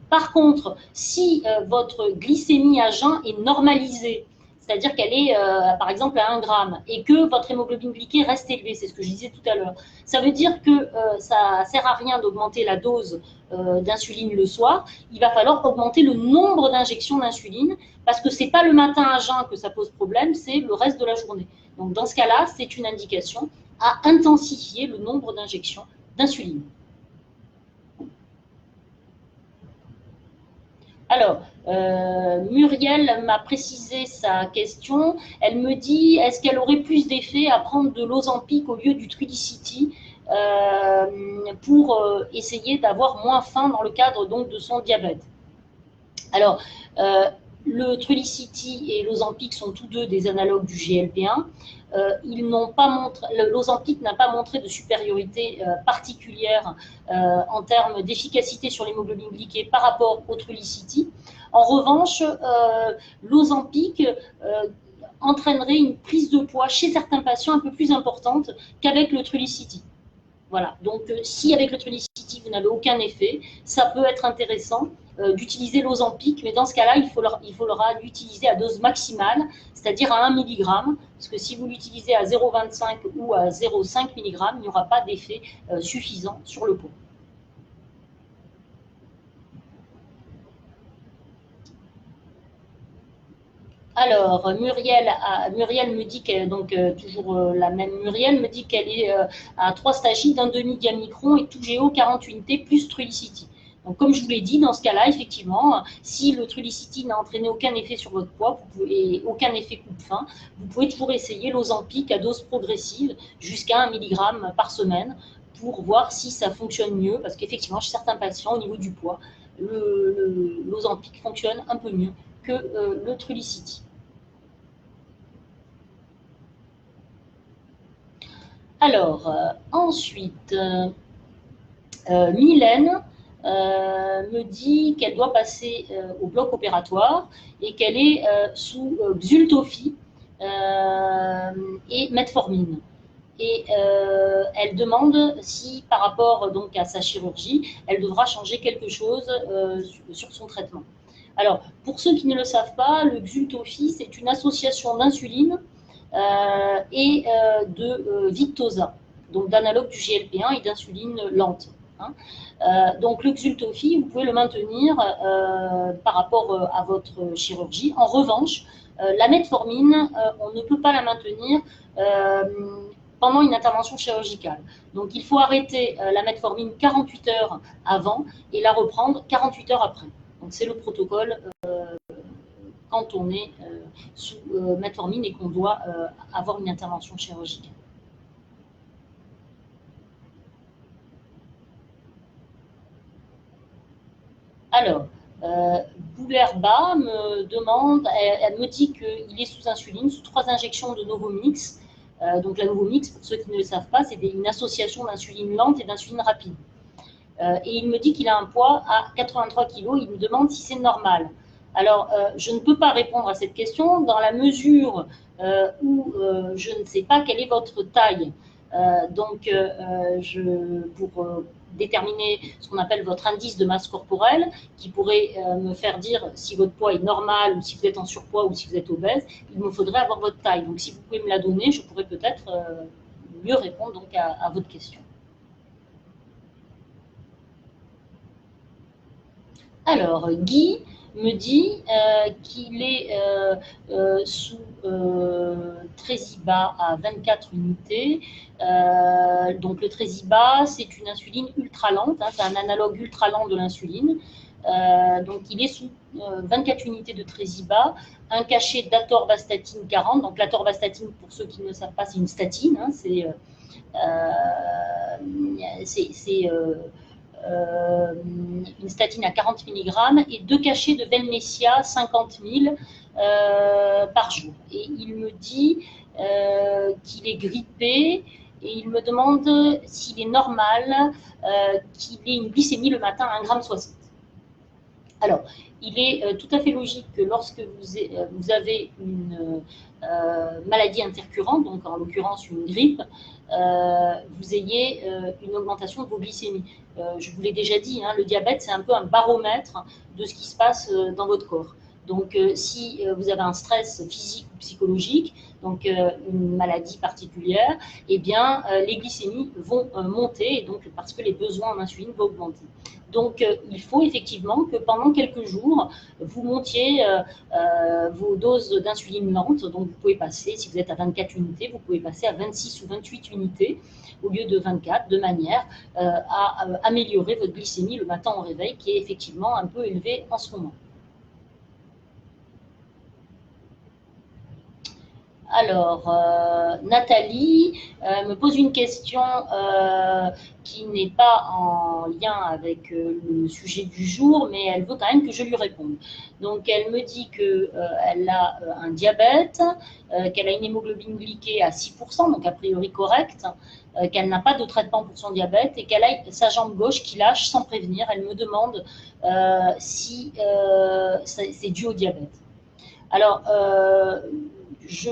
Par contre, si votre glycémie à jeun est normalisée, c'est-à-dire qu'elle est, par exemple, à 1 gramme, et que votre hémoglobine glyquée reste élevée, c'est ce que je disais tout à l'heure, ça veut dire que ça ne sert à rien d'augmenter la dose d'insuline le soir, il va falloir augmenter le nombre d'injections d'insuline, parce que ce n'est pas le matin à jeun que ça pose problème, c'est le reste de la journée. Donc dans ce cas-là, c'est une indication à intensifier le nombre d'injections d'insuline. Alors, Muriel m'a précisé sa question. Elle me dit, est-ce qu'elle aurait plus d'effet à prendre de l'Ozempic au lieu du Trulicity pour essayer d'avoir moins faim dans le cadre donc, de son diabète? Alors, le Trulicity et l'Ozempic sont tous deux des analogues du GLP-1. L'Ozempic n'a pas montré de supériorité particulière en termes d'efficacité sur l'hémoglobine glyquée par rapport au Trulicity. En revanche, l'Ozempic entraînerait une prise de poids chez certains patients un peu plus importante qu'avec le Trulicity. Voilà, donc si avec le Trulicity vous n'avez aucun effet, ça peut être intéressant d'utiliser l'Ozempic, mais dans ce cas-là, il faudra l'utiliser à dose maximale, c'est-à-dire à 1 mg, parce que si vous l'utilisez à 0,25 ou à 0,5 mg, il n'y aura pas d'effet suffisant sur le poids. Alors, Muriel me dit qu'elle, donc toujours la même Muriel, me dit qu'elle est à 3 stagies d'un demi-diamicron et tout GO 40 unités plus Trulicity. Donc, comme je vous l'ai dit, dans ce cas-là, effectivement, si le Trulicity n'a entraîné aucun effet sur votre poids, et aucun effet coup de faim, vous pouvez toujours essayer l'Ozempic à dose progressive jusqu'à 1 mg par semaine pour voir si ça fonctionne mieux, parce qu'effectivement, chez certains patients, au niveau du poids, l'Ozempic fonctionne un peu mieux que le Trulicity. Alors, ensuite, Mylène me dit qu'elle doit passer au bloc opératoire et qu'elle est sous Xultophy et metformine. Et elle demande si, par rapport donc, à sa chirurgie, elle devra changer quelque chose sur son traitement. Alors, pour ceux qui ne le savent pas, le Xultophy, c'est une association d'insuline et de Victoza, donc d'analogue du GLP-1 et d'insuline lente. Hein. Donc, le Xultophy, vous pouvez le maintenir par rapport à votre chirurgie. En revanche, la metformine, on ne peut pas la maintenir pendant une intervention chirurgicale. Donc, il faut arrêter la metformine 48 heures avant et la reprendre 48 heures après. Donc, c'est le protocole quand on est sous metformine et qu'on doit avoir une intervention chirurgicale. Alors, Boulerba me demande, elle me dit qu'il est sous insuline, sous 3 injections de Novomix. Donc la Novomix, pour ceux qui ne le savent pas, c'est une association d'insuline lente et d'insuline rapide. Et il me dit qu'il a un poids à 83 kg, il me demande si c'est normal. Alors, je ne peux pas répondre à cette question dans la mesure où je ne sais pas quelle est votre taille. Donc, pour déterminer ce qu'on appelle votre indice de masse corporelle, qui pourrait me faire dire si votre poids est normal ou si vous êtes en surpoids ou si vous êtes obèse, il me faudrait avoir votre taille. Donc, si vous pouvez me la donner, je pourrais peut-être mieux répondre donc, à votre question. Alors, Guy me dit qu'il est sous Tresiba à 24 unités. Donc, le Tresiba, c'est une insuline ultra lente, hein, c'est un analogue ultra lent de l'insuline. Donc, il est sous 24 unités de Tresiba, un cachet d'atorvastatine 40. Donc, l'atorvastatine, pour ceux qui ne le savent pas, c'est une statine, hein, c'est une statine à 40 mg et 2 cachets de Velnessia 50 000 par jour. Et il me dit qu'il est grippé et il me demande s'il est normal qu'il ait une glycémie le matin à 1,60 g. Alors, il est tout à fait logique que lorsque vous avez une maladie intercurrente, donc en l'occurrence une grippe, vous ayez une augmentation de vos glycémies. Je vous l'ai déjà dit, hein, le diabète, c'est un peu un baromètre de ce qui se passe dans votre corps. Donc, si vous avez un stress physique ou psychologique, donc une maladie particulière, eh bien, les glycémies vont monter, et donc, parce que les besoins en insuline vont augmenter. Donc, il faut effectivement que pendant quelques jours, vous montiez vos doses d'insuline lente. Donc, vous pouvez passer, si vous êtes à 24 unités, vous pouvez passer à 26 ou 28 unités au lieu de 24, de manière à améliorer votre glycémie le matin au réveil, qui est effectivement un peu élevée en ce moment. Alors, Nathalie me pose une question qui n'est pas en lien avec le sujet du jour, mais elle veut quand même que je lui réponde. Donc, elle me dit qu'elle a un diabète, qu'elle a une hémoglobine glyquée à 6%, donc a priori correcte, qu'elle n'a pas de traitement pour son diabète et qu'elle a sa jambe gauche qui lâche sans prévenir. Elle me demande si c'est dû au diabète. Alors, je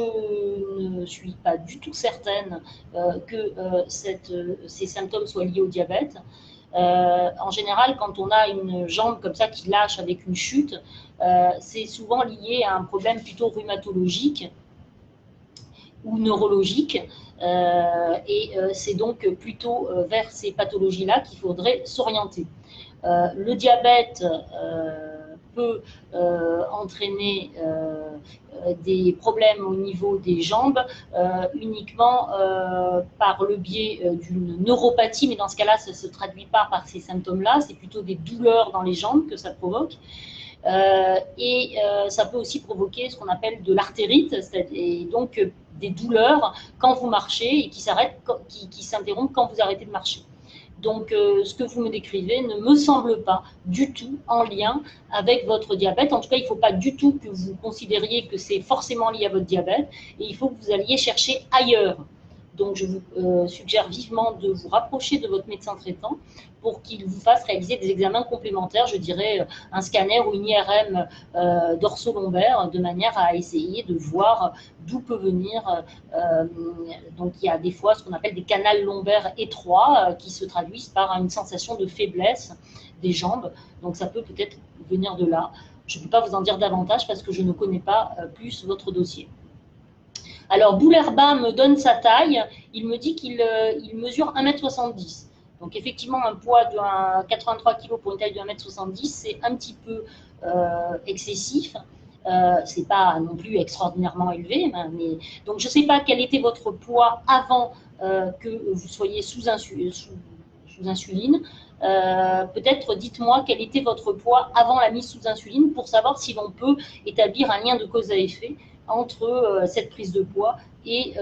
ne suis pas du tout certaine que ces symptômes soient liés au diabète. En général, quand on a une jambe comme ça qui lâche avec une chute, c'est souvent lié à un problème plutôt rhumatologique ou neurologique. Et c'est donc plutôt vers ces pathologies-là qu'il faudrait s'orienter. Le diabète peut entraîner des problèmes au niveau des jambes uniquement par le biais d'une neuropathie, mais dans ce cas-là, ça ne se traduit pas par ces symptômes-là, c'est plutôt des douleurs dans les jambes que ça provoque. Et ça peut aussi provoquer ce qu'on appelle de l'artérite, et donc des douleurs quand vous marchez et qui s'interrompent quand vous arrêtez de marcher. Donc, ce que vous me décrivez ne me semble pas du tout en lien avec votre diabète. En tout cas, il ne faut pas du tout que vous considériez que c'est forcément lié à votre diabète et il faut que vous alliez chercher ailleurs. Donc, je vous suggère vivement de vous rapprocher de votre médecin traitant pour qu'il vous fasse réaliser des examens complémentaires, je dirais un scanner ou une IRM dorso-lombaire, de manière à essayer de voir d'où peut venir. Donc, il y a des fois ce qu'on appelle des canals lombaires étroits qui se traduisent par une sensation de faiblesse des jambes. Donc, ça peut peut-être venir de là. Je ne peux pas vous en dire davantage parce que je ne connais pas plus votre dossier. Alors, Boulerba me donne sa taille. Il me dit qu'il mesure 1,70 m. Donc, effectivement, un poids de 83 kg pour une taille de 1,70 m, c'est un petit peu excessif. Ce n'est pas non plus extraordinairement élevé. Mais... Donc, je ne sais pas quel était votre poids avant que vous soyez sous insuline. Peut-être dites-moi quel était votre poids avant la mise sous insuline pour savoir si l'on peut établir un lien de cause à effet entre cette prise de poids et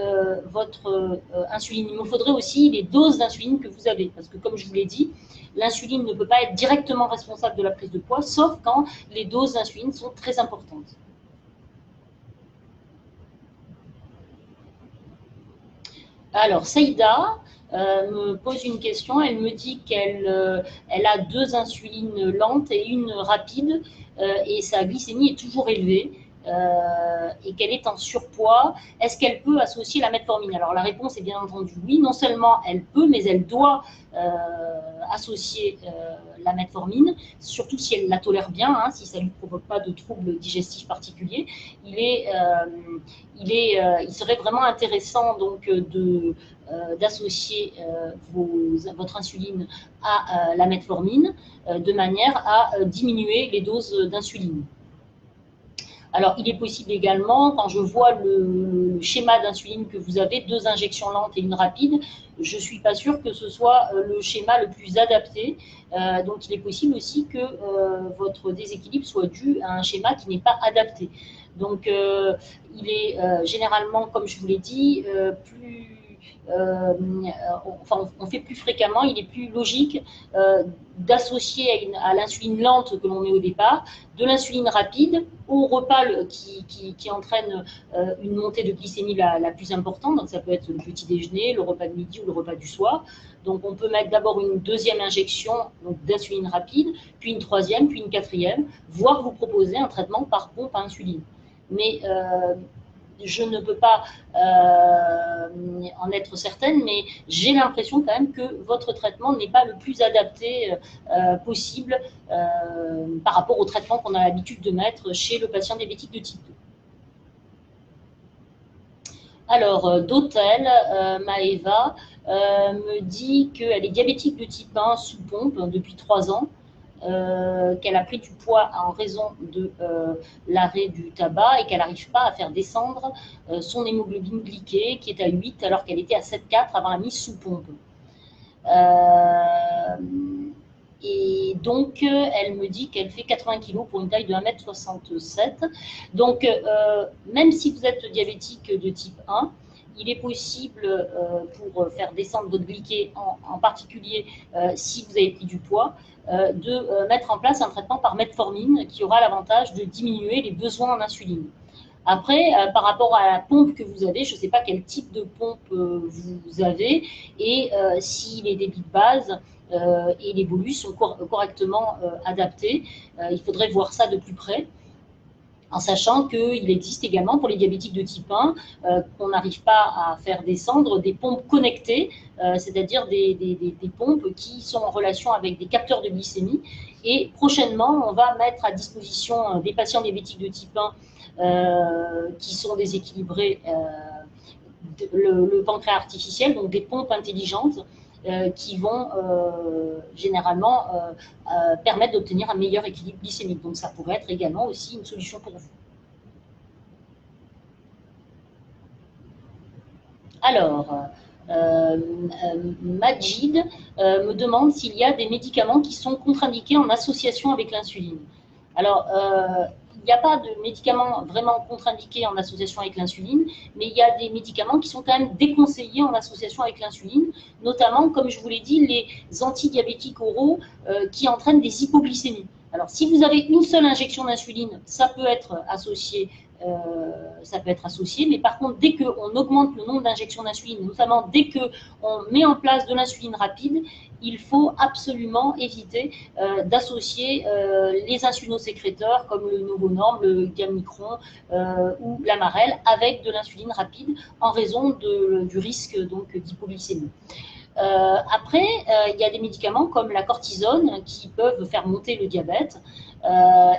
votre insuline. Il me faudrait aussi les doses d'insuline que vous avez, parce que comme je vous l'ai dit, l'insuline ne peut pas être directement responsable de la prise de poids, sauf quand les doses d'insuline sont très importantes. Alors, Saïda me pose une question. Elle me dit qu'elle a 2 insulines lentes et une rapide, et sa glycémie est toujours élevée, et qu'elle est en surpoids. Est-ce qu'elle peut associer la metformine? Alors, la réponse est bien entendu oui. Non seulement elle peut, mais elle doit associer la metformine, surtout si elle la tolère bien, hein, si ça ne lui provoque pas de troubles digestifs particuliers. Il serait vraiment intéressant donc d'associer votre insuline à la metformine de manière à diminuer les doses d'insuline. Alors, il est possible également, quand je vois le schéma d'insuline que vous avez, 2 injections lentes et une rapide, je ne suis pas sûre que ce soit le schéma le plus adapté. Donc, il est possible aussi que votre déséquilibre soit dû à un schéma qui n'est pas adapté. Donc, il est généralement, comme je vous l'ai dit, on fait plus fréquemment, il est plus logique d'associer à l'insuline lente que l'on met au départ, de l'insuline rapide au repas qui entraîne une montée de glycémie la plus importante. Donc ça peut être le petit déjeuner, le repas de midi ou le repas du soir. Donc on peut mettre d'abord une deuxième injection d'insuline rapide, puis une troisième, puis une quatrième, voire vous proposer un traitement par pompe à insuline. Mais je ne peux pas en être certaine, mais j'ai l'impression quand même que votre traitement n'est pas le plus adapté possible par rapport au traitement qu'on a l'habitude de mettre chez le patient diabétique de type 2. Alors, Dotel, Maëva, me dit qu'elle est diabétique de type 1 sous pompe depuis 3 ans. Qu'elle a pris du poids en raison de l'arrêt du tabac et qu'elle n'arrive pas à faire descendre son hémoglobine glyquée qui est à 8 alors qu'elle était à 7,4 avant la mise sous pompe. Et donc, elle me dit qu'elle fait 80 kg pour une taille de 1,67 m. Donc, même si vous êtes diabétique de type 1, il est possible, pour faire descendre votre glyquée, en particulier si vous avez pris du poids, de mettre en place un traitement par metformine qui aura l'avantage de diminuer les besoins en insuline. Après, par rapport à la pompe que vous avez, je ne sais pas quel type de pompe vous avez et si les débits de base et les bolus sont correctement adaptés. Il faudrait voir ça de plus près, en sachant qu'il existe également pour les diabétiques de type 1 qu'on n'arrive pas à faire descendre des pompes connectées, c'est-à-dire des pompes qui sont en relation avec des capteurs de glycémie. Et prochainement, on va mettre à disposition des patients diabétiques de type 1 qui sont déséquilibrés le pancréas artificiel, donc des pompes intelligentes qui vont généralement permettre d'obtenir un meilleur équilibre glycémique. Donc ça pourrait être également aussi une solution pour vous. Alors, Majid me demande s'il y a des médicaments qui sont contre-indiqués en association avec l'insuline. Alors, il n'y a pas de médicaments vraiment contre-indiqués en association avec l'insuline, mais il y a des médicaments qui sont quand même déconseillés en association avec l'insuline, notamment, comme je vous l'ai dit, les antidiabétiques oraux qui entraînent des hypoglycémies. Alors, si vous avez une seule injection d'insuline, ça peut être associé, mais par contre, dès qu'on augmente le nombre d'injections d'insuline, notamment dès qu'on met en place de l'insuline rapide, il faut absolument éviter d'associer les insulinosécréteurs comme le Novonorm, le Gamicron ou l'Amarel avec de l'insuline rapide en raison du risque d'hypoglycémie. Après, il y a des médicaments comme la cortisone qui peuvent faire monter le diabète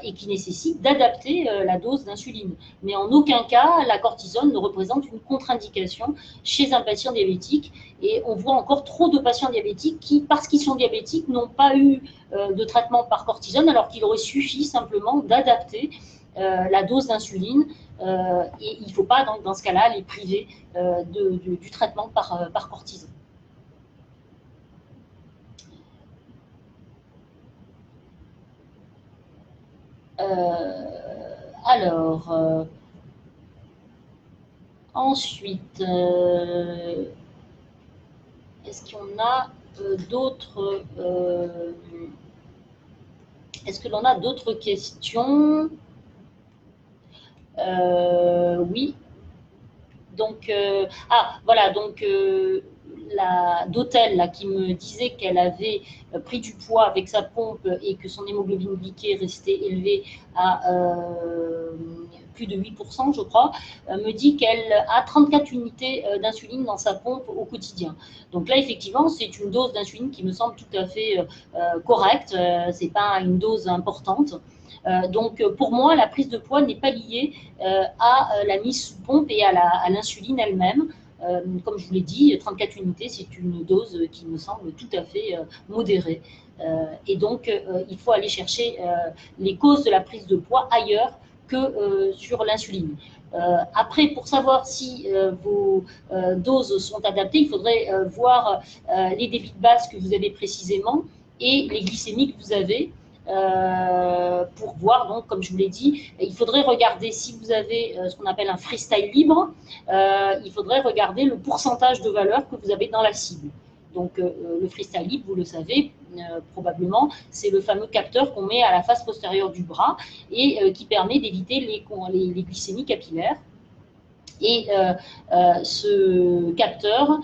et qui nécessitent d'adapter la dose d'insuline. Mais en aucun cas, la cortisone ne représente une contre-indication chez un patient diabétique. Et on voit encore trop de patients diabétiques qui, parce qu'ils sont diabétiques, n'ont pas eu de traitement par cortisone, alors qu'il aurait suffi simplement d'adapter la dose d'insuline. Et il ne faut pas, dans ce cas-là, les priver du traitement par cortisone. Alors, Ensuite, est-ce qu'on a d'autres est-ce que l'on a d'autres questions? Oui. Donc, voilà, donc la d'Hôtel qui me disait qu'elle avait pris du poids avec sa pompe et que son hémoglobine glyquée restait élevée à plus de 8%, je crois, me dit qu'elle a 34 unités d'insuline dans sa pompe au quotidien. Donc là, effectivement, c'est une dose d'insuline qui me semble tout à fait correcte. C'est pas une dose importante. Donc, pour moi, la prise de poids n'est pas liée à la mise sous pompe et à l'insuline elle-même. Comme je vous l'ai dit, 34 unités, c'est une dose qui me semble tout à fait modérée. Et donc, il faut aller chercher les causes de la prise de poids ailleurs que sur l'insuline. Après, pour savoir si vos doses sont adaptées, il faudrait voir les débits de base que vous avez précisément et les glycémies que vous avez. Pour voir, donc, comme je vous l'ai dit, il faudrait regarder si vous avez ce qu'on appelle un freestyle libre, il faudrait regarder le pourcentage de valeur que vous avez dans la cible. Donc, le freestyle libre, vous le savez probablement, c'est le fameux capteur qu'on met à la face postérieure du bras et qui permet d'éviter les glycémies capillaires. Et ce capteur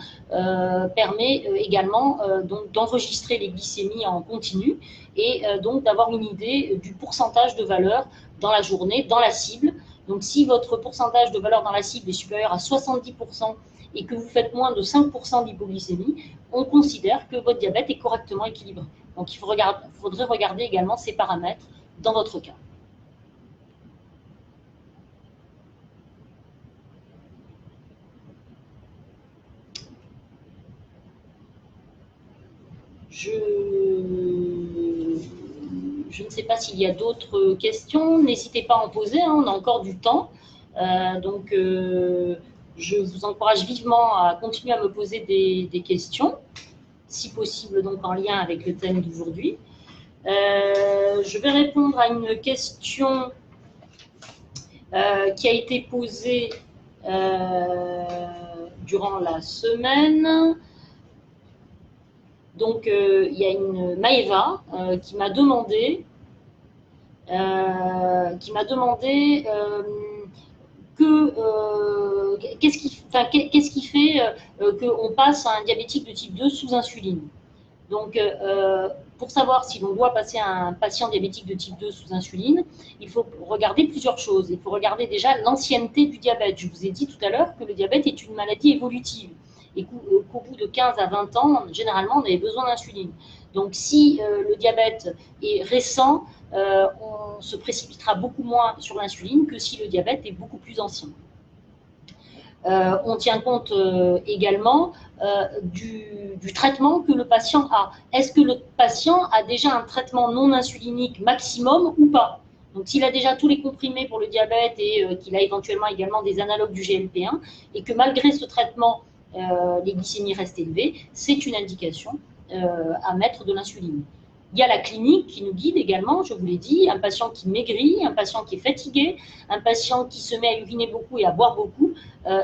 permet également donc d'enregistrer les glycémies en continu et donc d'avoir une idée du pourcentage de valeur dans la journée, dans la cible. Donc si votre pourcentage de valeur dans la cible est supérieur à 70% et que vous faites moins de 5% d'hypoglycémie, on considère que votre diabète est correctement équilibré. Donc il faudrait regarder également ces paramètres dans votre cas. Je ne sais pas s'il y a d'autres questions. N'hésitez pas à en poser, hein, on a encore du temps. Donc, je vous encourage vivement à continuer à me poser des questions, si possible donc en lien avec le thème d'aujourd'hui. Je vais répondre à une question qui a été posée durant la semaine. Donc, il y a une Maëva qui m'a demandé qu'est-ce qui fait qu'on passe à un diabétique de type 2 sous insuline. Donc, pour savoir si l'on doit passer à un patient diabétique de type 2 sous insuline, il faut regarder plusieurs choses. Il faut regarder déjà l'ancienneté du diabète. Je vous ai dit tout à l'heure que le diabète est une maladie évolutive et qu'au bout de 15 à 20 ans, généralement, on avait besoin d'insuline. Donc, si le diabète est récent, on se précipitera beaucoup moins sur l'insuline que si le diabète est beaucoup plus ancien. On tient compte également du traitement que le patient a. Est-ce que le patient a déjà un traitement non insulinique maximum ou pas? Donc, s'il a déjà tous les comprimés pour le diabète et qu'il a éventuellement également des analogues du GLP-1 et que malgré ce traitement, les glycémies restent élevées, c'est une indication à mettre de l'insuline. Il y a la clinique qui nous guide également, je vous l'ai dit, un patient qui maigrit, un patient qui est fatigué, un patient qui se met à uriner beaucoup et à boire beaucoup,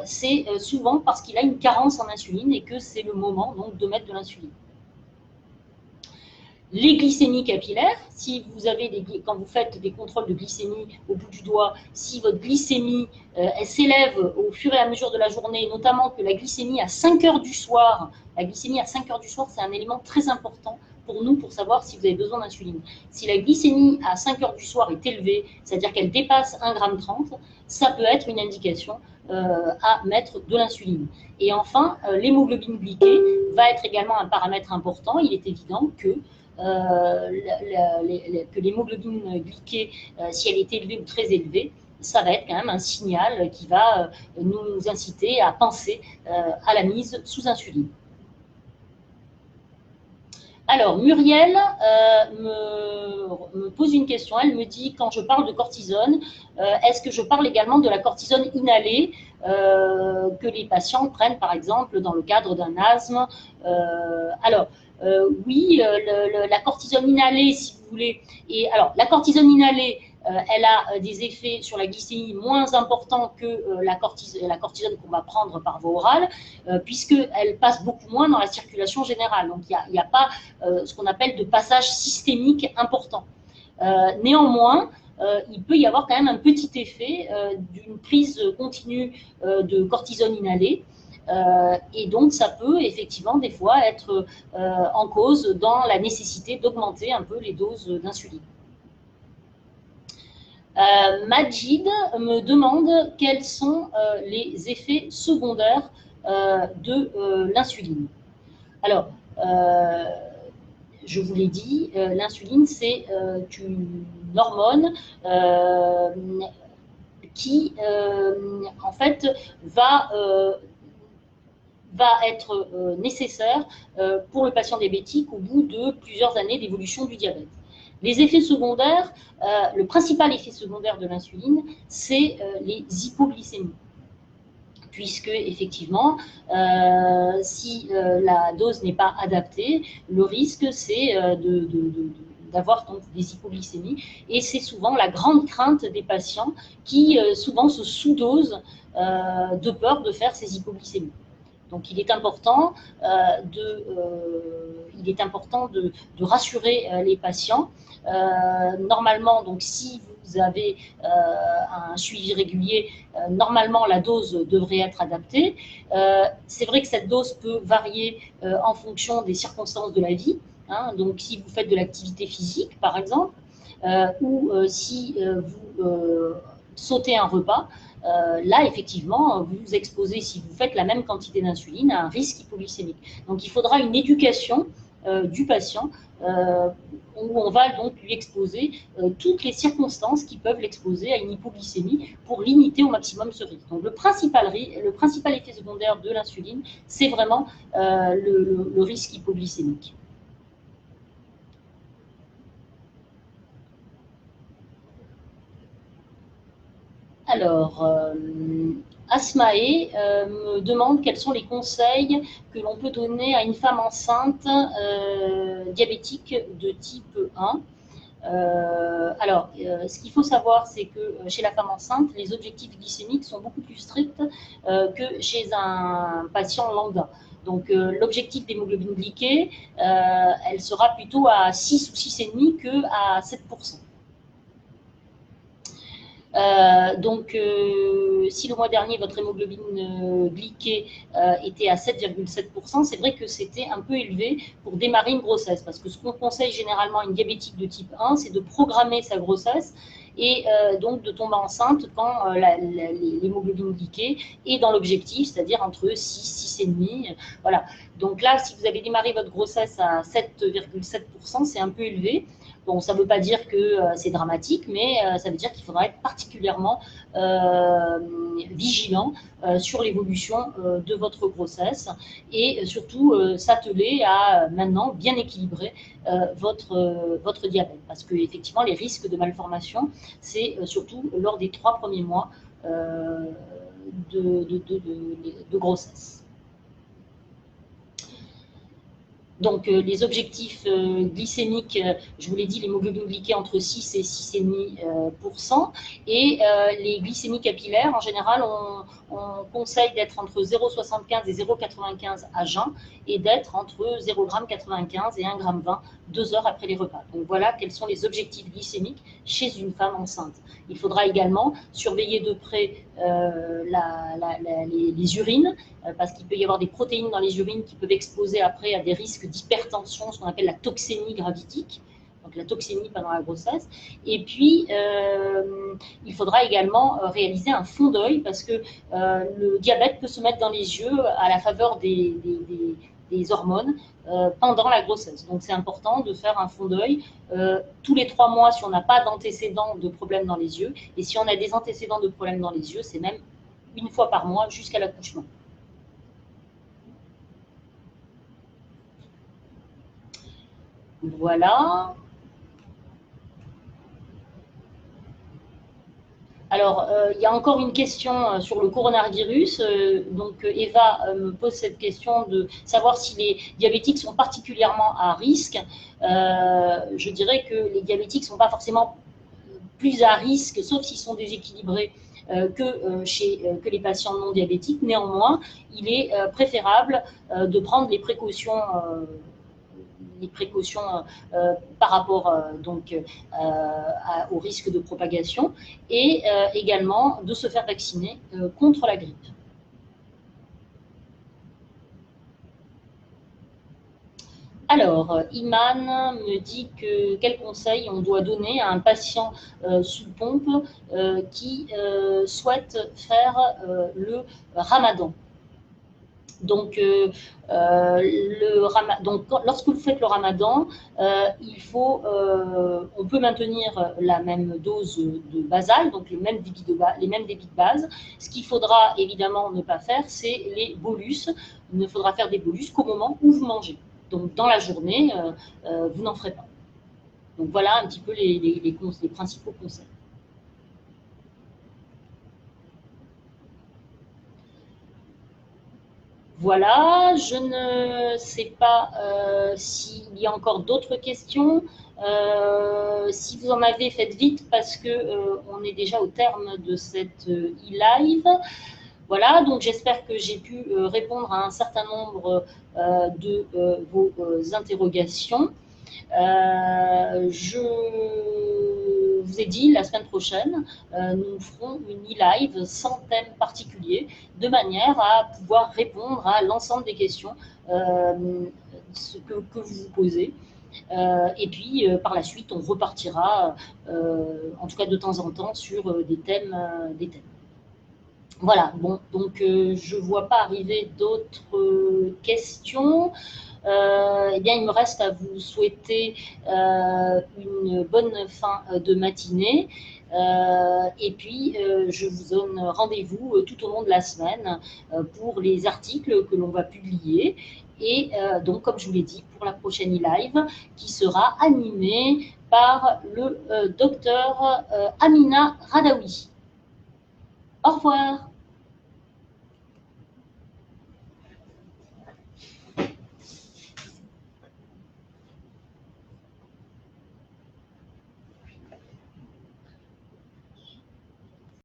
c'est souvent parce qu'il a une carence en insuline et que c'est le moment donc de mettre de l'insuline. Les glycémies capillaires, si vous avez quand vous faites des contrôles de glycémie au bout du doigt, si votre glycémie elle s'élève au fur et à mesure de la journée, notamment que la glycémie à 5 heures du soir, c'est un élément très important pour nous pour savoir si vous avez besoin d'insuline. Si la glycémie à 5 heures du soir est élevée, c'est-à-dire qu'elle dépasse 1,30 g, ça peut être une indication à mettre de l'insuline. Et enfin, l'hémoglobine glyquée va être également un paramètre important. Il est évident que l'hémoglobine glyquée, si elle est élevée ou très élevée, ça va être quand même un signal qui va nous inciter à penser à la mise sous insuline. Alors, Muriel me pose une question. Elle me dit, quand je parle de cortisone, est-ce que je parle également de la cortisone inhalée que les patients prennent, par exemple, dans le cadre d'un asthme? Alors, oui, la cortisone inhalée, si vous voulez. Et alors, la cortisone inhalée, elle a des effets sur la glycémie moins importants que la cortisone qu'on va prendre par voie orale, puisqu'elle passe beaucoup moins dans la circulation générale. Donc, il n'y a pas ce qu'on appelle de passage systémique important. Néanmoins, il peut y avoir quand même un petit effet d'une prise continue de cortisone inhalée. Et donc, ça peut effectivement des fois être en cause dans la nécessité d'augmenter un peu les doses d'insuline. Majid me demande quels sont les effets secondaires de l'insuline. Alors, je vous l'ai dit, l'insuline, c'est une hormone qui, en fait, va être nécessaire pour le patient diabétique au bout de plusieurs années d'évolution du diabète. Les effets secondaires, le principal effet secondaire de l'insuline, c'est les hypoglycémies. Puisque, effectivement, si la dose n'est pas adaptée, le risque, c'est d'avoir donc des hypoglycémies. Et c'est souvent la grande crainte des patients qui, souvent, se sous-dosent de peur de faire ces hypoglycémies. Donc, il est important de rassurer les patients. Normalement, donc, si vous avez un suivi régulier, normalement, la dose devrait être adaptée. C'est vrai que cette dose peut varier en fonction des circonstances de la vie. Hein, donc, si vous faites de l'activité physique, par exemple, ou si vous sautez un repas, là, effectivement, vous vous exposez, si vous faites la même quantité d'insuline, à un risque hypoglycémique. Donc, il faudra une éducation du patient où on va donc lui exposer toutes les circonstances qui peuvent l'exposer à une hypoglycémie pour limiter au maximum ce risque. Donc, le principal effet secondaire de l'insuline, c'est vraiment le risque hypoglycémique. Alors, Asmae me demande quels sont les conseils que l'on peut donner à une femme enceinte diabétique de type 1. Alors, ce qu'il faut savoir, c'est que chez la femme enceinte, les objectifs glycémiques sont beaucoup plus stricts que chez un patient lambda. Donc, l'objectif d'hémoglobine glyquée, elle sera plutôt à 6 ou 6,5 qu'à 7%. Donc, si le mois dernier, votre hémoglobine glyquée était à 7,7%, c'est vrai que c'était un peu élevé pour démarrer une grossesse. Parce que ce qu'on conseille généralement à une diabétique de type 1, c'est de programmer sa grossesse et donc de tomber enceinte quand l'hémoglobine glyquée est dans l'objectif, c'est-à-dire entre 6, 6,5. Voilà. Donc là, si vous avez démarré votre grossesse à 7,7%, c'est un peu élevé. Bon, ça ne veut pas dire que c'est dramatique, mais ça veut dire qu'il faudra être particulièrement vigilant sur l'évolution de votre grossesse et surtout s'atteler à maintenant bien équilibrer votre diabète. Parce que effectivement, les risques de malformation, c'est surtout lors des 3 premiers mois de grossesse. Donc, les objectifs glycémiques, je vous l'ai dit, l'hémoglobine glyquée entre 6 et 6,5%. Et les glycémies capillaires, en général, on conseille d'être entre 0,75 et 0,95 à jeun et d'être entre 0,95 et 1,20 g 2 heures après les repas. Donc, voilà quels sont les objectifs glycémiques chez une femme enceinte. Il faudra également surveiller de près les urines, parce qu'il peut y avoir des protéines dans les urines qui peuvent exposer après à des risques d'hypertension, ce qu'on appelle la toxémie gravidique, donc la toxémie pendant la grossesse. Et puis, il faudra également réaliser un fond d'œil, parce que le diabète peut se mettre dans les yeux à la faveur des hormones pendant la grossesse. Donc, c'est important de faire un fond d'œil tous les 3 mois si on n'a pas d'antécédents de problèmes dans les yeux. Et si on a des antécédents de problèmes dans les yeux, c'est même 1 fois par mois jusqu'à l'accouchement. Voilà. Alors, il y a encore une question sur le coronavirus. Donc, Eva me pose cette question de savoir si les diabétiques sont particulièrement à risque. Je dirais que les diabétiques ne sont pas forcément plus à risque, sauf s'ils sont déséquilibrés, que les patients non diabétiques. Néanmoins, il est préférable de prendre les précautions par rapport au risque de propagation et également de se faire vacciner contre la grippe. Alors, Iman me dit que quel conseil on doit donner à un patient sous pompe qui souhaite faire le ramadan. Donc, lorsque vous faites le ramadan, on peut maintenir la même dose de basal, donc les mêmes débits de base. Ce qu'il faudra évidemment ne pas faire, c'est les bolus. Il ne faudra faire des bolus qu'au moment où vous mangez. Donc, dans la journée, vous n'en ferez pas. Donc, voilà un petit peu les principaux conseils. Voilà, je ne sais pas s'il y a encore d'autres questions. Si vous en avez, faites vite parce qu'on est déjà au terme de cette e-live. Voilà, donc j'espère que j'ai pu répondre à un certain nombre de vos interrogations. Je vous ai dit, la semaine prochaine, nous ferons une e-live sans thème particulier, de manière à pouvoir répondre à l'ensemble des questions que vous vous posez. Et puis, par la suite, on repartira, en tout cas de temps en temps, sur des thèmes. Voilà, bon, donc je ne vois pas arriver d'autres questions. Eh bien, il me reste à vous souhaiter une bonne fin de matinée. Et puis, je vous donne rendez-vous tout au long de la semaine pour les articles que l'on va publier. Et donc, comme je vous l'ai dit, pour la prochaine e-live qui sera animée par le docteur Amina Radaoui. Au revoir.